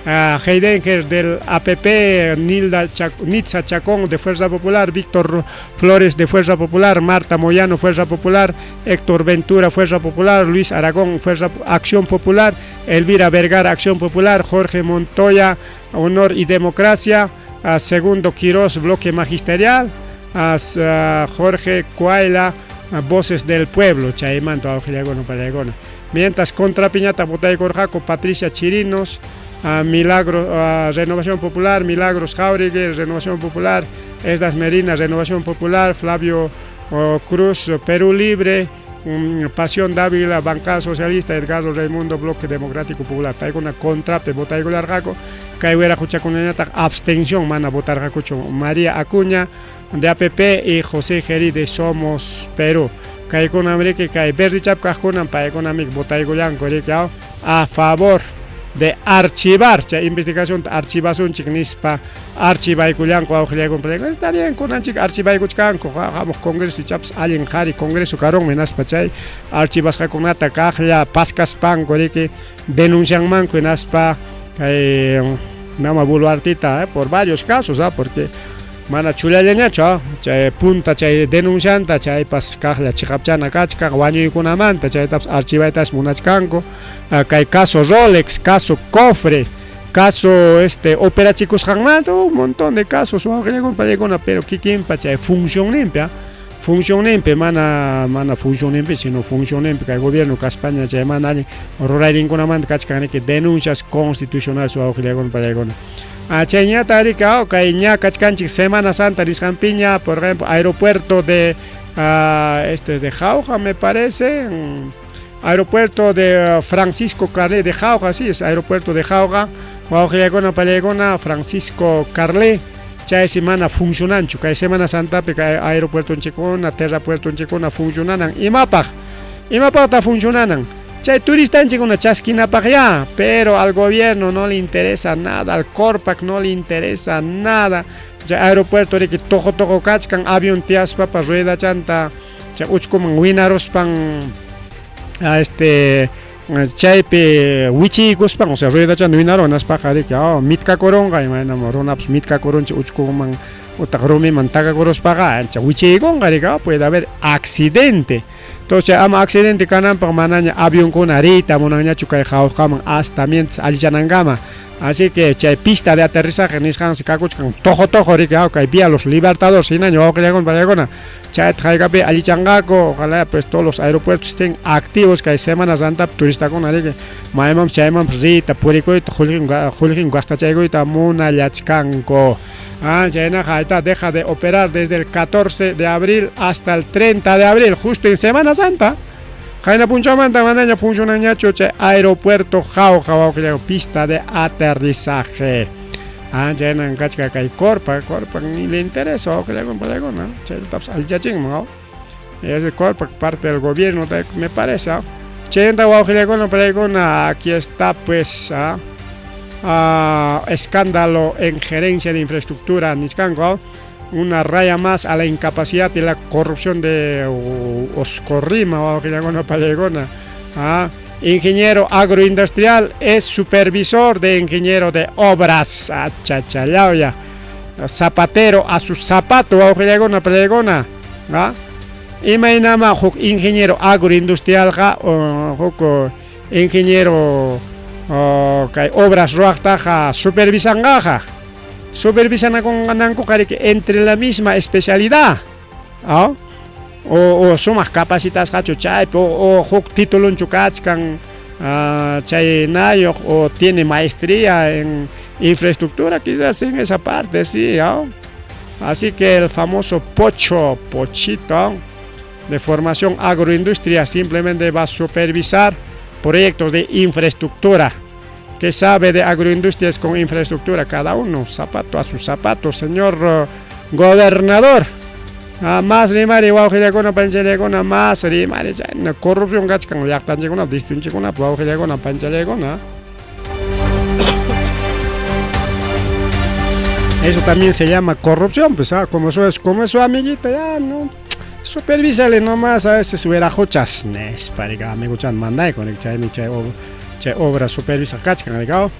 Heidenker del APP, Nitza Chacón de Fuerza Popular, Víctor Flores de Fuerza Popular, Marta Moyano Fuerza Popular, Héctor Ventura Fuerza Popular, Luis Aragón Acción Popular, Elvira Vergara Acción Popular, Jorge Montoya Honor y Democracia, Segundo Quirós Bloque Magisterial, Jorge Cuaila Voces del Pueblo, Chaimanto Auxiliagono Palegona. Mientras contra Piñata Botay Corjaco, Patricia Chirinos, Milagros, Renovación Popular, Milagros Jauregui, Renovación Popular, Esdas Merinas, Renovación Popular, Flavio Cruz, Perú Libre, Pasión Dávila, Bancada Socialista, Edgardo Raimundo, Bloque Democrático Popular. Traigo una contrape, Botaigo Largaco, Caihuera Juchacuñata, abstención, mana votar Jacucho, María Acuña, de APP y José Geri de Somos Perú. Caigo con América, Cai Verdi Chap, Cajunan, Paeconamic, Botaigo Yanco, a favor de archivar, investigación, archivación, chignispa, archivar culianco, auxilia con Palegona. Está bien, con anchic, archivar cuchcanco, vamos Congreso y chaps, alien Jari, Congreso Carón, menas pachay, archivas jaconata, cajla, pascas pan, corrique, denuncian manco en aspa, Nama Boluartita, por varios casos, porque mana chula leñacho, chay punta, chay denuncianta, chay pas cajla, chicapchana, cachca, guaño y kunamanta, chay taps, archivaitas munachcanco. Acá hay caso Rolex, caso cofre, caso ópera chicos jangmato, un montón de casos, pero ¿quién pacha? Función limpia, mana función limpia, sino función limpia, que el gobierno de España se llama Roray ninguna manda que denuncias constitucionales su auxiliar Palegona. Cheña tarika, Caiña Cachcanchi, Semana Santa, Riscampiña, por ejemplo, aeropuerto de de Jauja, me parece. Aeropuerto de Francisco Carlé de Jauja, sí, es aeropuerto de Jauja, Guaujiagona, Palegona, Francisco Carlé, chay semana funcionancho, chay Semana Santa, aeropuerto en Checona, terrapuerto en Checona funcionanan, y mapa está funcionanan, chay turista en Checona chasquina para allá, pero al gobierno no le interesa nada, al Corpac no le interesa nada, chay aeropuerto de que tojo cachcan, avión tiaspa, pa rueda chanta, chay uchkuman winaros pan, chaype wichi guspan, o sea, rueda chando winaronas pajari que mitka koronga, imagina moronaps mitka koronchi uchkuman utagrumi mantaga koros paga, wichi gonga, puede haber accidente. Entonces, ama accidente canan para manaña avión con arita, monaña chukay jaujaman hasta mientras alichanangama. Así que chay pista de aterrizaje niskan se kakuchkan tojo rika que vía los Libertadores sin año que con Palegona chay traigabe alichangaco, ojalá pues todos los aeropuertos estén activos que hay Semana Santa turista con ari que maimam chaimam rita purico y julgin gasta chaygo y tamuna yachkanko. Chayna jaita deja de operar desde el 14 de abril hasta el 30 de abril, justo en Semana Santa. Jaina Punchamanta Manaña funciona choche aeropuerto Jauja, pista de aterrizaje. Jaina Kachka Kai Corpa ni le interesa, que le hago Palegona, Chay taps al yaching, es el Corpa parte del gobierno, me parece. Chayenta Guaujilegona Palegona, aquí está pues escándalo en gerencia de infraestructura Niscanco. Una raya más a la incapacidad y la corrupción de Oscorrima o Palegona Palegona. Ingeniero agroindustrial es supervisor de ingeniero de obras. Chachalauya. Zapatero a su zapato o Palegona. Imainama ingeniero agroindustrial ingeniero obras roja supervisan gaja. supervisan con ananco que entre la misma especialidad, ¿ah? O sumas capacitas hacho chay o huk título chukachkan chay nayo o tiene maestría en infraestructura, quizás en esa parte, sí, ¿ah? Así que el famoso pochito de formación agroindustria simplemente va a supervisar proyectos de infraestructura. ¿Qué sabe de agroindustrias con infraestructura? Cada uno, zapato a su zapato, señor gobernador. Más rimari waujilegona panchalegona más rimari ya corrupción gachkan yaktanchegona distinchegona waujilegona panchalegona. Eso también se llama corrupción, pues como su amiguita, ya no supervísale nomás a ese suerajochas nes para me gustan mandai con el chay obra supervisa kachkan digao.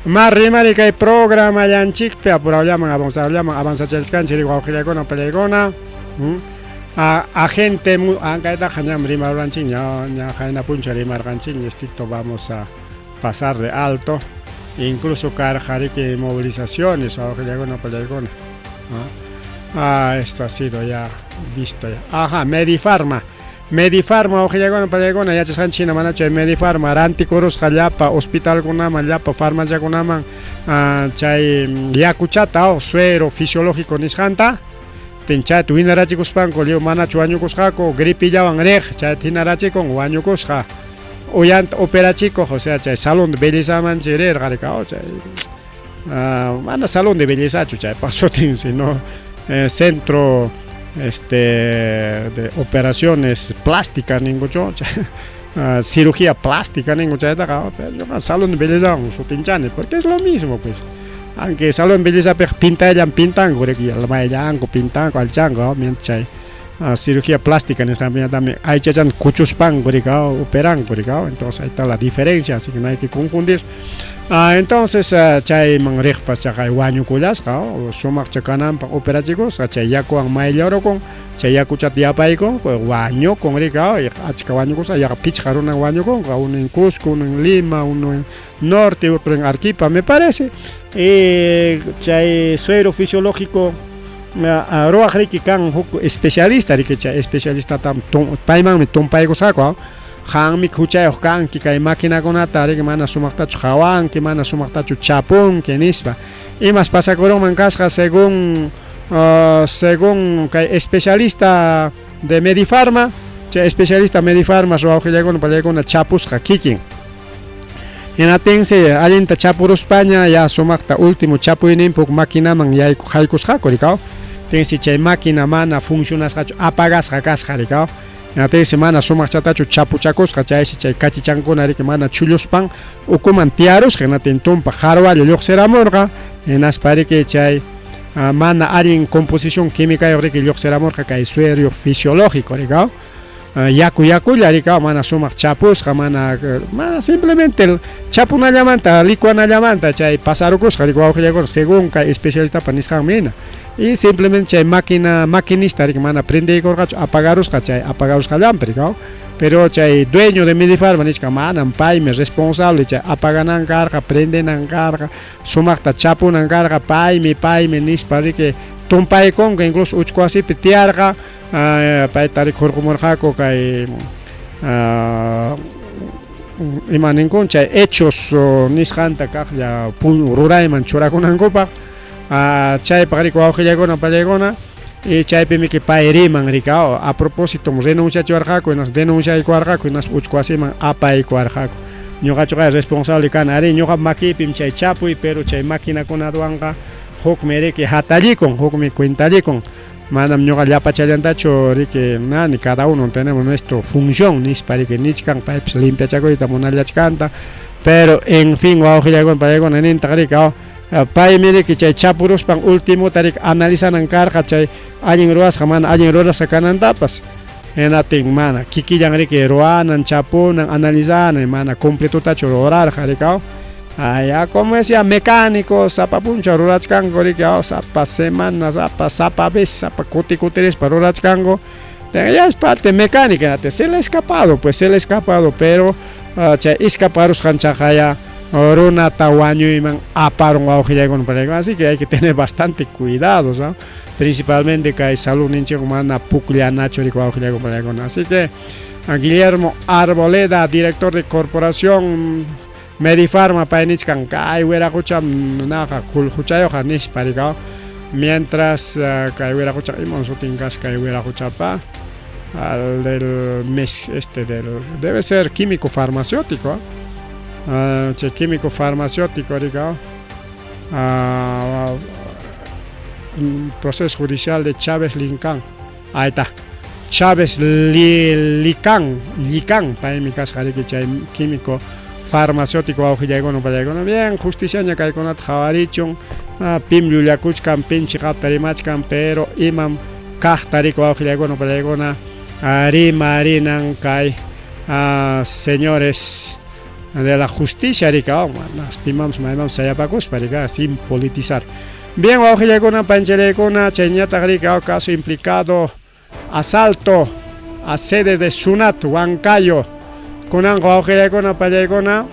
Más rimari que programa yanchikpe apura llaman avanza chelkan chiri waujilegona pelegona. Agente angaita hanyam rimar ranching ya jaina puncha rimar ranching esto vamos a pasar de alto, incluso carjari que movilizaciones o no pelegona. Esto ha sido ya visto ya. Ajá, Medifarma o no pelegona ya se han china manacho Medifarma ranticorus jallapa hospital kunama llapa farmacia kunama chay yakuchata o suero fisiológico nishanta Tincha tu hinarachi kuspanko lio mana chuaño kushako gripe llawan rej chay hinarachi con guaño kusha oyant operachico o sea chay salón de belleza man chirer garicao chay mana salón de belleza chay paso tinsi no centro de operaciones plásticas ningo yo cirugía plástica ningo chay da salón de belleza un pinchane porque es lo mismo pues. Aunque salón belleza pintan goreki almayango pintan al chango mientras cirugía plástica en esta también hay chachan cuchuspan goreka operan goreka, entonces ahí está la diferencia, así que no hay que confundir. Entonces chay manrej pas chay guaño kulas o sumak chakanan pa operativos chay yaku ang mailoro con chay yaku chat yapaiko guaño con goreka achka guaño cosa ya picharon guaño con uno en Cusco, uno en Lima, uno en Norte, otro en Arequipa me parece. Chay suero fisiológico roa que kan especialista tam paiman me tompaigo saco han mi kuchay kan que kai máquina con atare que mana sumakta chawan que mana sumakta chapón que nispa y más pasa con mancasca según kai especialista de Medifarma especialista Medifarma roa que llega con chapus kikin. En atense alienta chapuro España ya sumakta último chapu en impuk máquina man ya haikus hakorikao tensi chay máquina mana funcionas hacho apagas hakas harikao en atense mana sumak chatachu chapu chakos chay chay kachichanko nari que mana chuluspan ukuman tiaros que natentum pa harwa le yoxeramorga en aspare que chay mana arin composición química yo que yoxeramorga kay suero fisiológico rikao yaku yarika mana sumak chapus mana simplemente el chapu na llamanta licua na llamanta chay pasarucos harikwa según ka especialista paniskamina y simplemente chay maquinista que mana prende gorgacho apagaros calambre pero chay dueño de Medifarma niska mana paime responsable chay apaganan carga prenden an carga sumak ta chapu nan carga paime nispari que tumpay con que incluso uchko así pitiarga para tarik horkumorjako kay imanin concha hechos nishanta ya pun rurayman churakunankopa chay pagriko awjillegona pallegona y chay pimi que pairiman rikao a propósito renuncia chuarjako y nas denuncia ikuarjako y nas uchko así man apa ikuarjako ñoqacho kay responsable kan ari ñoqa makipim chay chapuy pero chay máquina con aduanga huk mere que hatalikon huk me cuentalikon manam ñoqa llapa chayantacho riki nani cada uno tenemos nuestra función nis para que nichkan pipes limpia chacoita monallachkanta pero en fin wawqillagon payagon eninta rika pay mire que chay chapuros pan último tarik analizan carga chay allin ruas mana allin ruas sakanantapas enatin mana kikillan riki ruanan chapunan analizan mana completo tacho orar jarikao ya como decía mecánico sapa puncha rurachkango rikao sapa semana sapa vez sapa cuticuteres para rurachkango ya es parte mecánica se le ha escapado pero chay escaparos hanchajaya runata wañuyman aparun wawqillaykuna, así que hay que tener bastante cuidado, ¿no? Principalmente que hay salud ninchik mana puklanachu wawqillaykuna, así que Guillermo Arboleda, director de corporación Medifarma painichkan kay wiraqucham naqa kulhuchayoqa nishparika, mientras kay wiraqucha iman sutinkas kay wiraquchapa al del mes debe ser químico farmacéutico, químico farmacéutico rica, proceso judicial de Chávez Lincán, ahí está. Chávez Lican para mi casa químico farmacéutico bien justicia ña kaykunata qhawarichun pim llullakuchkan pinchikata tarimachkan pero imam kaqtariko wawqillaykuna rimarinan kay señores de la justicia rika pimams maymam sayapakushpa rika sin politizar. Bien wawqillaykuna pancharaykuna chayñataq rika caso implicado asalto a sedes de Sunat, Huancayo. Kunan wawqillaykuna pallaykuna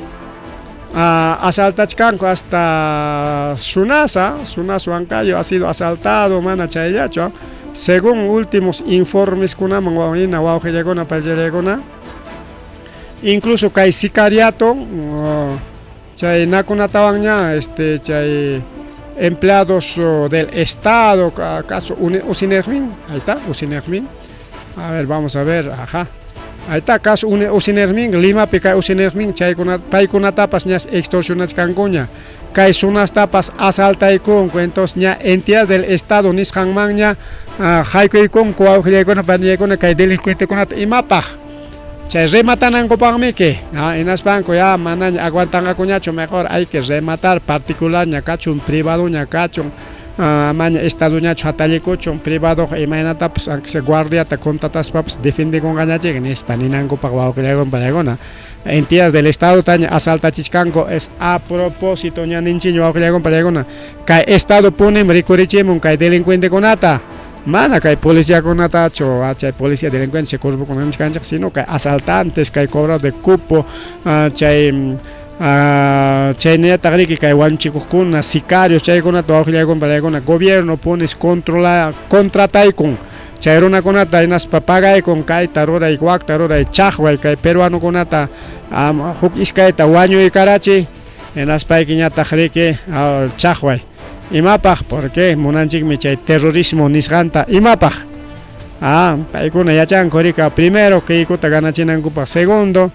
asaltachkanku hasta Sunas, Huancayo ha sido asaltado mana chayllachu. Según últimos informes kunaman wawqillaykuna pallaykuna, incluso kay sicariato chay nakunatawanña chay empleados del Estado, acaso Usinermin, ahí está, Usinermin. A ver, vamos a ver, ajá. Ahí está, acaso Usinermin, Lima pica Usinermin, paykuna tapas ñas extorsionachkankuña. Kay sunas tapas asaltaykunku, entonces ña entidades del Estado nisqanmanña haykuykunku wawqillaykuna pandillaykuna kay delincuentekunata imapaq. Chay rematanankupanmi que en Aspanco ya manaña aguantangakuñachu, mejor hay que rematar particular ña kachun privado ña kachun maña estado ñachu hatallikuchun privado imaynatapas aunque se guardiata contrataspapas defendikungañachik nispa ninankupak wawqillaykuna entidades del Estado taña asaltachishkanku es a propósito ña ninchiña wawqillaykuna kay Estado punim rikurichimun kay delincuentekunata mana kay policía kunatacho chay policía delincuencia corpokunanchik sino kay asaltantes kay cobrador de cupo chay chayniyataq riki kay wanchikuqkuna sicarios chaykunata wawqillaykuna gobierno pones contrataykun chay runakunata hinaspa pagaykun kayta ruray wakta ruray chaqway kay peruanukunata huk iskayta wañuykarachi hinaspaykiñataq riki chaqway. Imapaq, porque munanchikmi chay terrorismo nisqanta imapaq. Paykuna yachanku rika primero kaykuta ganachinankupak, segundo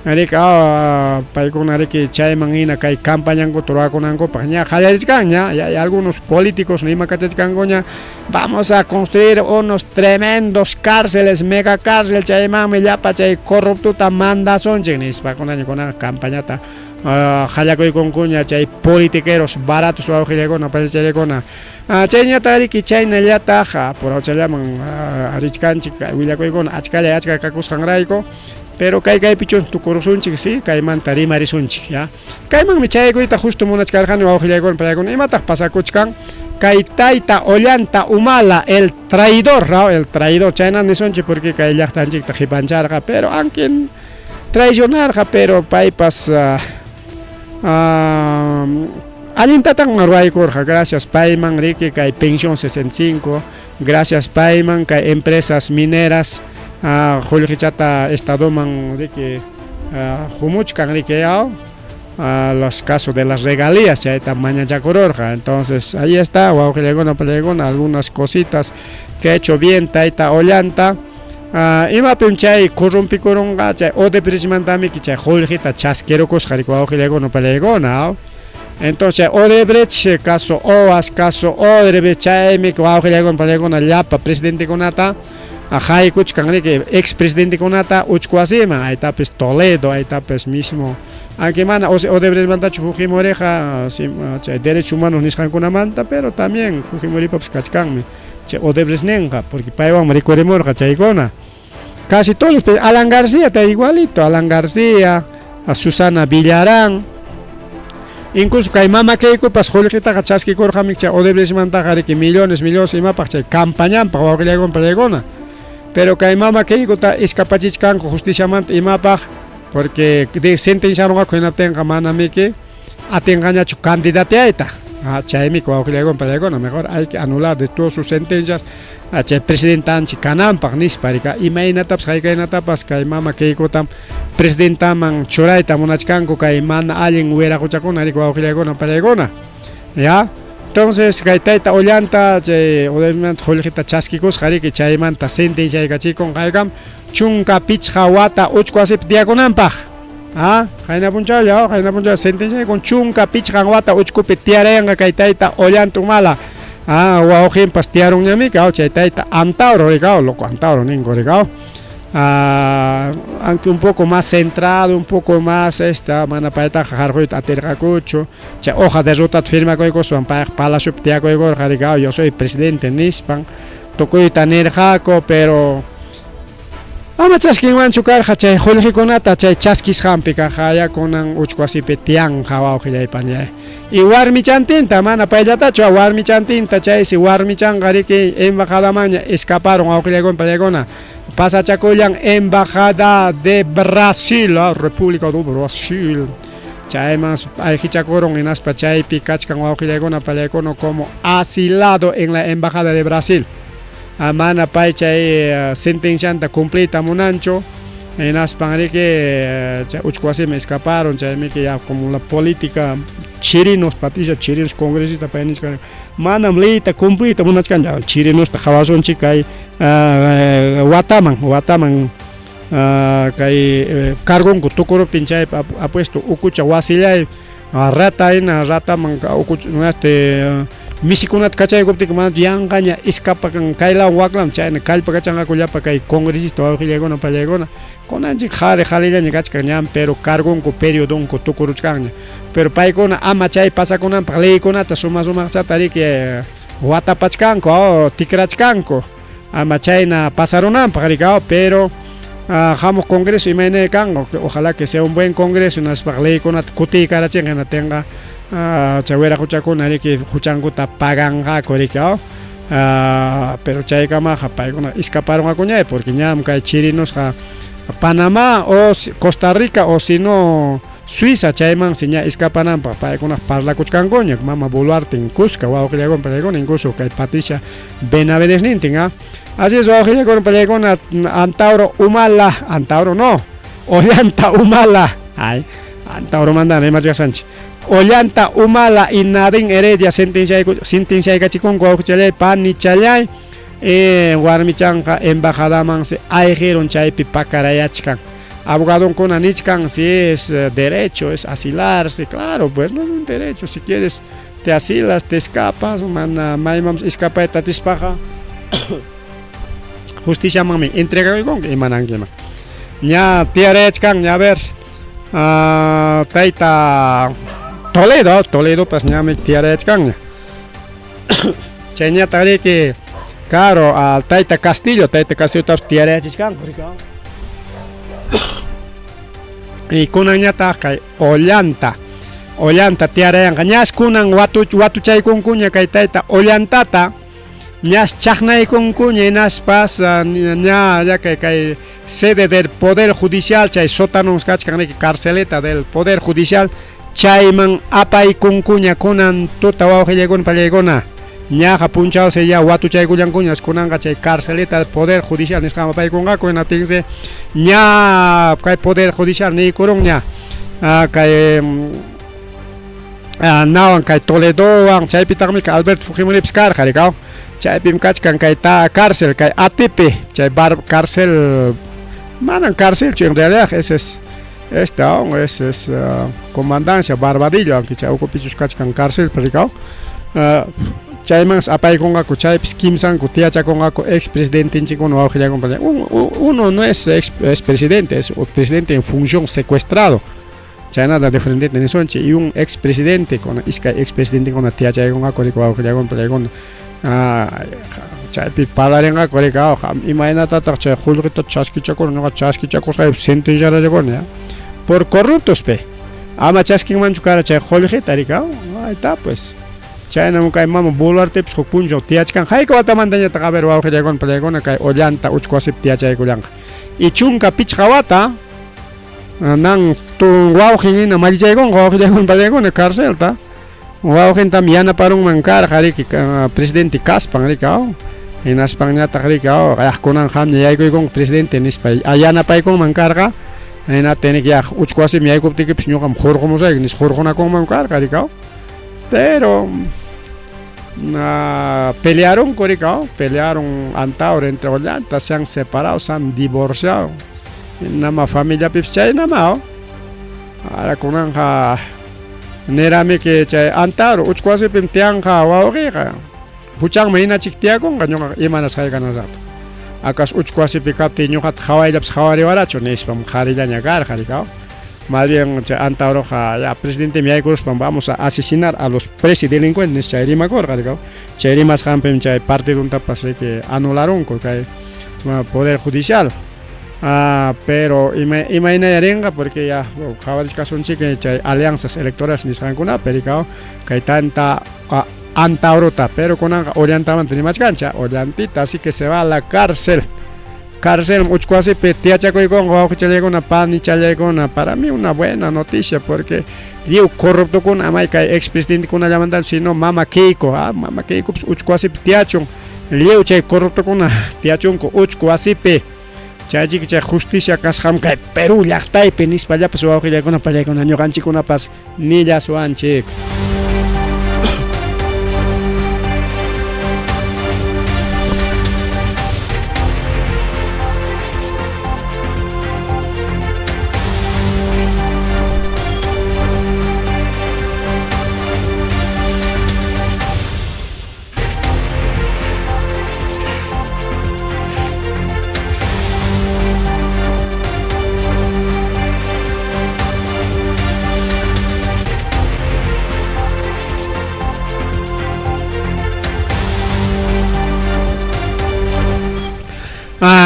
rika paykuna riki chayman hina kay campañankuta ruwakunankupaq ña qallarichkan ña hay algunos políticos nima kachachkankuña vamos a construir unos tremendos cárceles, mega cárcel chaymanmi llapa chay corruptuta mandasonchik nispakunaña campañata qallakuykunkuña chay politiqueros baratos wawqillaykuna pachachaykuna chayñataq riki chaynallataq purawchallaman richkanchik willakuykuna achka kakusqanrayku pero kaypichun tukurusunchik sí kaymanta rimarisunchik ya kaymanmi chaykuyta justo munachkarqani wawqillaykuna pallaykuna imataq pasakuchkan kay tayta Ollanta Humala el traidor chayna nisunchik porque kay llaqtanchikta qipancharqa pero ankin traicionarqa pero paypas allintatan ruwaykurqa gracias payman riki kay pensión 65 gracias payman kay empresas mineras qullqichata estadoman riki humuchkan riki los casos de las regalías chayta mañachakururqa. Entonces ahí está wawqillaykuna algunas cositas que ha hecho bien tayta Ollanta. Imapim chay corrompikurunqa chay Odebrechtmantami chay qullqita chasquirukusqa wawqillaykuna. Entonces Odebrecht caso OAS caso Odebrecht chaymi wawqillaykuna llapa presidentekunata haykuchkan riki ex presidentekunata uchkuwasiman aytapis Toledo aytapis mismo aunque mana Odebrechtmantachu fujimoriqa chay derechos humanos nisqankunamanta pero también fujimoripapas kachkanmi chay Odebrecht nenqa porque paywan rikurimurqa chaykuna casi todos, Alan García está igualito, Alan García, a Susana Villarán, incluso kay mama kaykupas qullqitaqa chaskikurqami chay Odebrechtmantaqa riki millones imapaq chay campañanpaq wawqillaykuna pallaykuna pero kay mama kaykuta escapachichkanku justiciamanta imapaq porque de sentenciaronqa hinaptinqa manami que atengañachu candidateaita. Chaymi wawqillaywan pallaykuna mejor hay que anular de todas sus sentencias chay presidentanchik kananpaq nispa rika imaynatapas haykaynatapas kay mama Keikotam presidentaman churayta munachkanku kay mana allin wiraquchakuna rika wawqillaykuna pallaykuna ya. Entonces kay tayta Ollanta chay obviamente Jorgeta chaskikusqa riki chaymanta sentenciaykachikun kaykam chunka pichqa wata uchku asipi tiyakunanpaq. Qayna punchaw sentencia con chunka pichqan wata uchkupi tiarayanqa kay tayta Ollanta Humala. Wawqinpas tiarunñami kaw chay tayta Antauro rikaw, loco Antauro ningo rikaw. Aunque un poco más centrado, un poco más mana paytaqa harquyta atirqakuchu. Chay hoja de ruta firmakuykuspan payqa Palaciupi tiyakuykurqa rikaw, yo soy presidente nispan. Tukuyta nirqaku, pero ama chaskinwanchu karqa chay qullqikunata chay chaskisqanpi kaqaya kunan uchku asipi tiyanqa wawqillaypanya. Y warmichantinta mana payllatachu warmichantinta chaysi warmichanqa riki embajadamaña escaparon wawqillaykuna pallaykuna pasachakullan embajada de Brasil, República do Brasil. Chaymas ayqichakurun hinaspa chaypi kachkan wawqillaykuna pallaykuna como asilado en la embajada de Brasil. Mana pay chay sentencianta cumplita munancho hinaspan riki uchku asimi escaparon chaymi que ya como la política chirinos Patricia chirinos congresista paynichkan manam leyta cumplita munachkan ya chirinos ta qhawasunchik kay wataman kay cargonku tukuruptin chay apuesto ukucha wasillay rataman ukucha misikunata kachaykuptin mana yanqaña escapakan kaylaw waklam chayna kallpa kachanqakullapa kay congresista wawqillaykuna pallaykuna kunanchik qharillaña kachkan pero cargonku periodonku tukuruchkanña pero paykuna ama chay pasakunanpaq leykunata sumaqchata riki watapachkanku tikrachkanku ama chayna pasarunanpaq rikaw pero hamuq congreso imaynay kanqa ojalá que sea un buen congreso naspaq leykunata kutiykarachinqa tenga chay wiraquchakuna riki huchankuta paganqaku rikaw pero chaykamaqa paykuna escaparonqakuñay porque ñam kay chirinosqa Panamá o Costa Rica o si no Suiza chayman si ña escapananpaq paykuna parlakuchkankuña mama Boluarte en Cusco wawqillaykuna pallaykuna incluso kay Patricia Benavides nintin así es wawqillaykuna pallaykuna Antauro no Ollanta Humala Antauro mandana imachkasanchik Ollanta Humala y Nadine Heredia sentenciaykachikunku wawqillaypa nichallay warmichanqa embajadaman se ayqirun chaypi pakarayachkan abogadonkuna nichkan si es derecho es asilarse claro pues no es un derecho si quieres te asilas te escapas mana maymam escapayta tispaqa justiciamanmi entregakuykunki imanankima ña tiyarayachkan ña ver tayta Toledo pues ñami tiyarayachkanña chayñata riki claro tayta Castillo tapas tiyarayachishkanku rikaw y kunanñata kay Ollanta tiyarayanqa ñas kunan watuchaykunkuña kay tayta Ollantata ñas chaqnaykunkuña hinaspas ña kay sede del Poder Judicial chay sótanos kachkan riki carceleta del Poder Judicial chayman apaykunkuña kunan tuta wawqillaykuna pallaykuna ñaqa punchawsi ya watuchaykullankuñas kunanqa chay carceleta del Poder Judicial nisqama paykunqaku hinatinsi ña kay Poder Judicial niykurunña kay nawan kay Toledowan chaypitaqmi kay Alberto Fujimoripis karqa rikaw chaypim kachkan kay cárcel kay ATP chay cárcel manan cárcelchu en realidad ese es comandancia Barbadillo aunque chay ukupichus kachkan cárcel rikaw chayman apaykunqaku chaypis kimsanku tiyachakunqaku expresidentinchikuna wawqillaykuna uno no es expresidente es presidente en función secuestrado chay nada diferente nisonchi y un expresidente con iskay expresidente kuna tiyachaykunqaku rika wawqillaykuna pallaykuna chaypi parlarinqaku rika imaynatataq chay qullqita chaskichakuna ñuqa chaskichakusqaypi sentenciarayakuna por corruptos ama chaskinmanchu kara chay qullqita rika ahí está pues chaynamun kay mama Boluartepis huk punchaw tiyachkan hayka watamantañataq a ver wawqillaykuna pallaykuna kay Ollanta uchku asipi tiyachaykullanqa y chunka pichqa wata nang tu wauhin na malijagon wauhin balagon cárcel ta wauhin tam yana parong mangkar kari presidente Kaspang rikao en España ta rikao kaya kunan hamnya yai kong presidente nispa ayana pa kong mangkar ka en atene ya uchkwasi mi ayko tiki psnyo kam jorgo mo sa nis jorgo na kong mangkar rikao pero pelearon antaur entre ollantas, se han separado, se han divorciado. Nama familia pipchay nama, ahora con anja nerame que chay antaur, uchkwasi pimtianja wauriga, huchang maina chiktia con gaño imanas hay ganazat. Akas uchkwasi pikapti ñuqat hawayllaps hawariwarachu nispam qharillaña karqa. Más bien, antauro ya presidente Miaykuruspam vamos a asesinar a los presidelincuentes, chayrima corga, chayrimas jampem chay partido un tapas que anularon con poder judicial. Pero imagina yarenga porque ya jabaris caso que chay alianzas electorales ni sankuna pericao que tanta antaurota, pero con orientaban tenemos cancha, orientita, así que se va a la cárcel. Cárcel uchkwasi petia chakoy con una pani chalegona para mí una buena noticia porque yo corrupto con amay kay ex presidente con llamandan sino mama Keiko uchkwasi tiachon liu chay corrupto con tiachon ko uchkwasi pe chaji que justicia kasham kay Perú llaqtay penis palla pues wawqillaykunapa pallaykuna ñuqanchikkunapas nilla suanchik.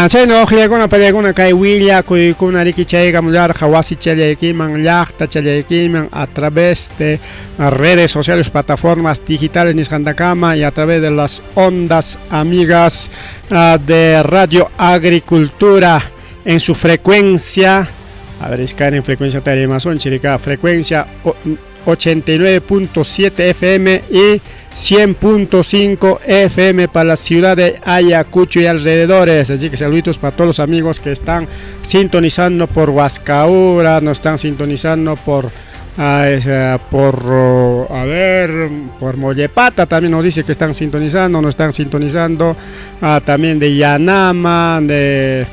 Chayno ojiakuna pallakuna kay willa kuykuna riki chaygamullar hawasi chalaykiman llaqta chalaykiman a través de redes sociales, plataformas digitales nisqantakama y a través de las ondas amigas de Radio Agricultura en su frecuencia, a ver, es caer en frecuencia Tarimazón, Chirica, frecuencia 89.7 FM y 100.5 FM para la ciudad de Ayacucho y alrededores. Así que saluditos para todos los amigos que están sintonizando por Huascaura, nos están sintonizando por Mollepata, también nos dice que están sintonizando, nos están sintonizando también de Yanama, de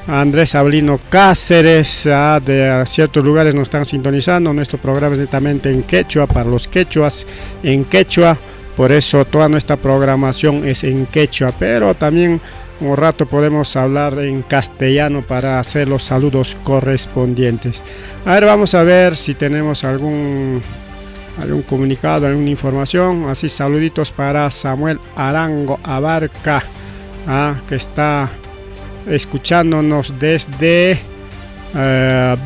Andrés Ablino Cáceres, de ciertos lugares nos están sintonizando. Nuestro programa es netamente en quechua, para los quechuas en quechua, por eso toda nuestra programación es en quechua, pero también un rato podemos hablar en castellano para hacer los saludos correspondientes. A ver, vamos a ver si tenemos algún comunicado, alguna información. Así, saluditos para Samuel Arango Abarca, que está escuchándonos desde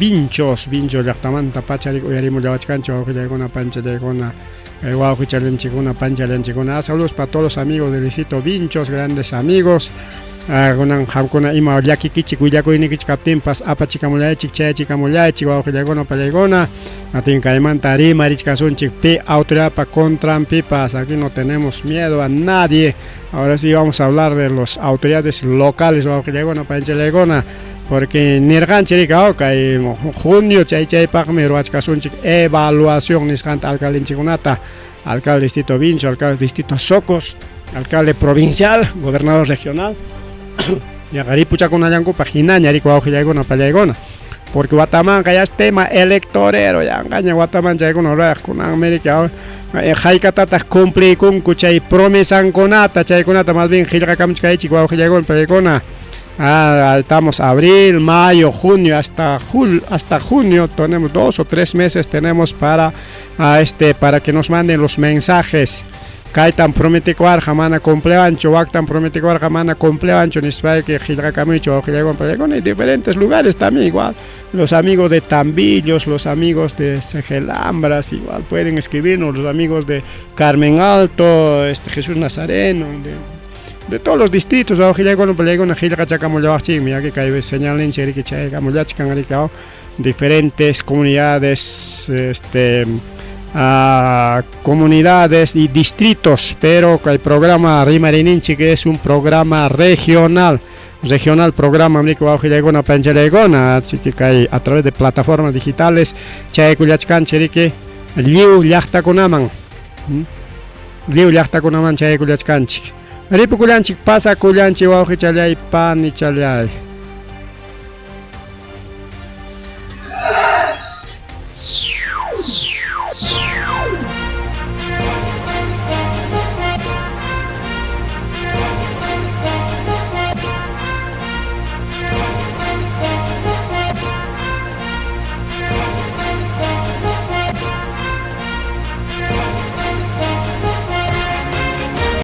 Vinchos, Yachtamanta, Pacharico, Yarimo Yavachcancho, Yagona, Pancha, Yagona, Guajuchalenchicuna, Panchalenchicuna. Saludos para todos los amigos del distrito Vinchos, grandes amigos. Gunan Hamkuna Ima Yakikichi, Guyakuinikichi Katimpas, Apachikamulachi, Chayachikamulachi, Guajuyagona, Palegona, Natin Caimanta, Rima, Richcasunchik, P, autoridad para contrampipas. Aquí no tenemos miedo a nadie. Ahora sí vamos a hablar de las autoridades locales, Guajuyagona, Panchalegona, porque Nirgan Chirikaoka y junio, Chay Pagme, Ruachcasunchik, evaluación, Niscant Alcalinchikunata, alcalde distrito Vincho, alcalde distrito Socos, alcalde provincial, gobernador regional. Yagari puchakuna yanku pagina ñarico aujillaigona pallaigona porque Guatemala ya es tema electorero ya engaña Guatemala chaigona ora con América haikatata cumple con kuchay promesan conata chaikonata más bien gilga kamchkai chico aujillaigona pallaigona. Estamos abril, mayo, junio, hasta junio tenemos 2 o 3 meses tenemos para que nos manden los mensajes. Kaitan prometicuar jamana compleancho, Wactan prometicuar jamana compleancho, Nispae que Gilracamicho, Gilagon, y diferentes lugares también igual. Los amigos de Tambillos, los amigos de Segelambras, igual pueden escribirnos, los amigos de Carmen Alto, Jesús Nazareno, de todos los distritos, Gilagon, Gilachacamoyachim, ya que cae señalen Cheriquicha, Gamolachcan, diferentes comunidades, comunidades y distritos, pero el programa Rimarininchi, que es un programa regional programa Américo Baujilegona Panchalegona, así que a través de plataformas digitales chay kullachkan cherique liu llaqta kunaman chay kullachkanchik ripu kullanchik pasa kullanchik Bauji chalay pan y chalay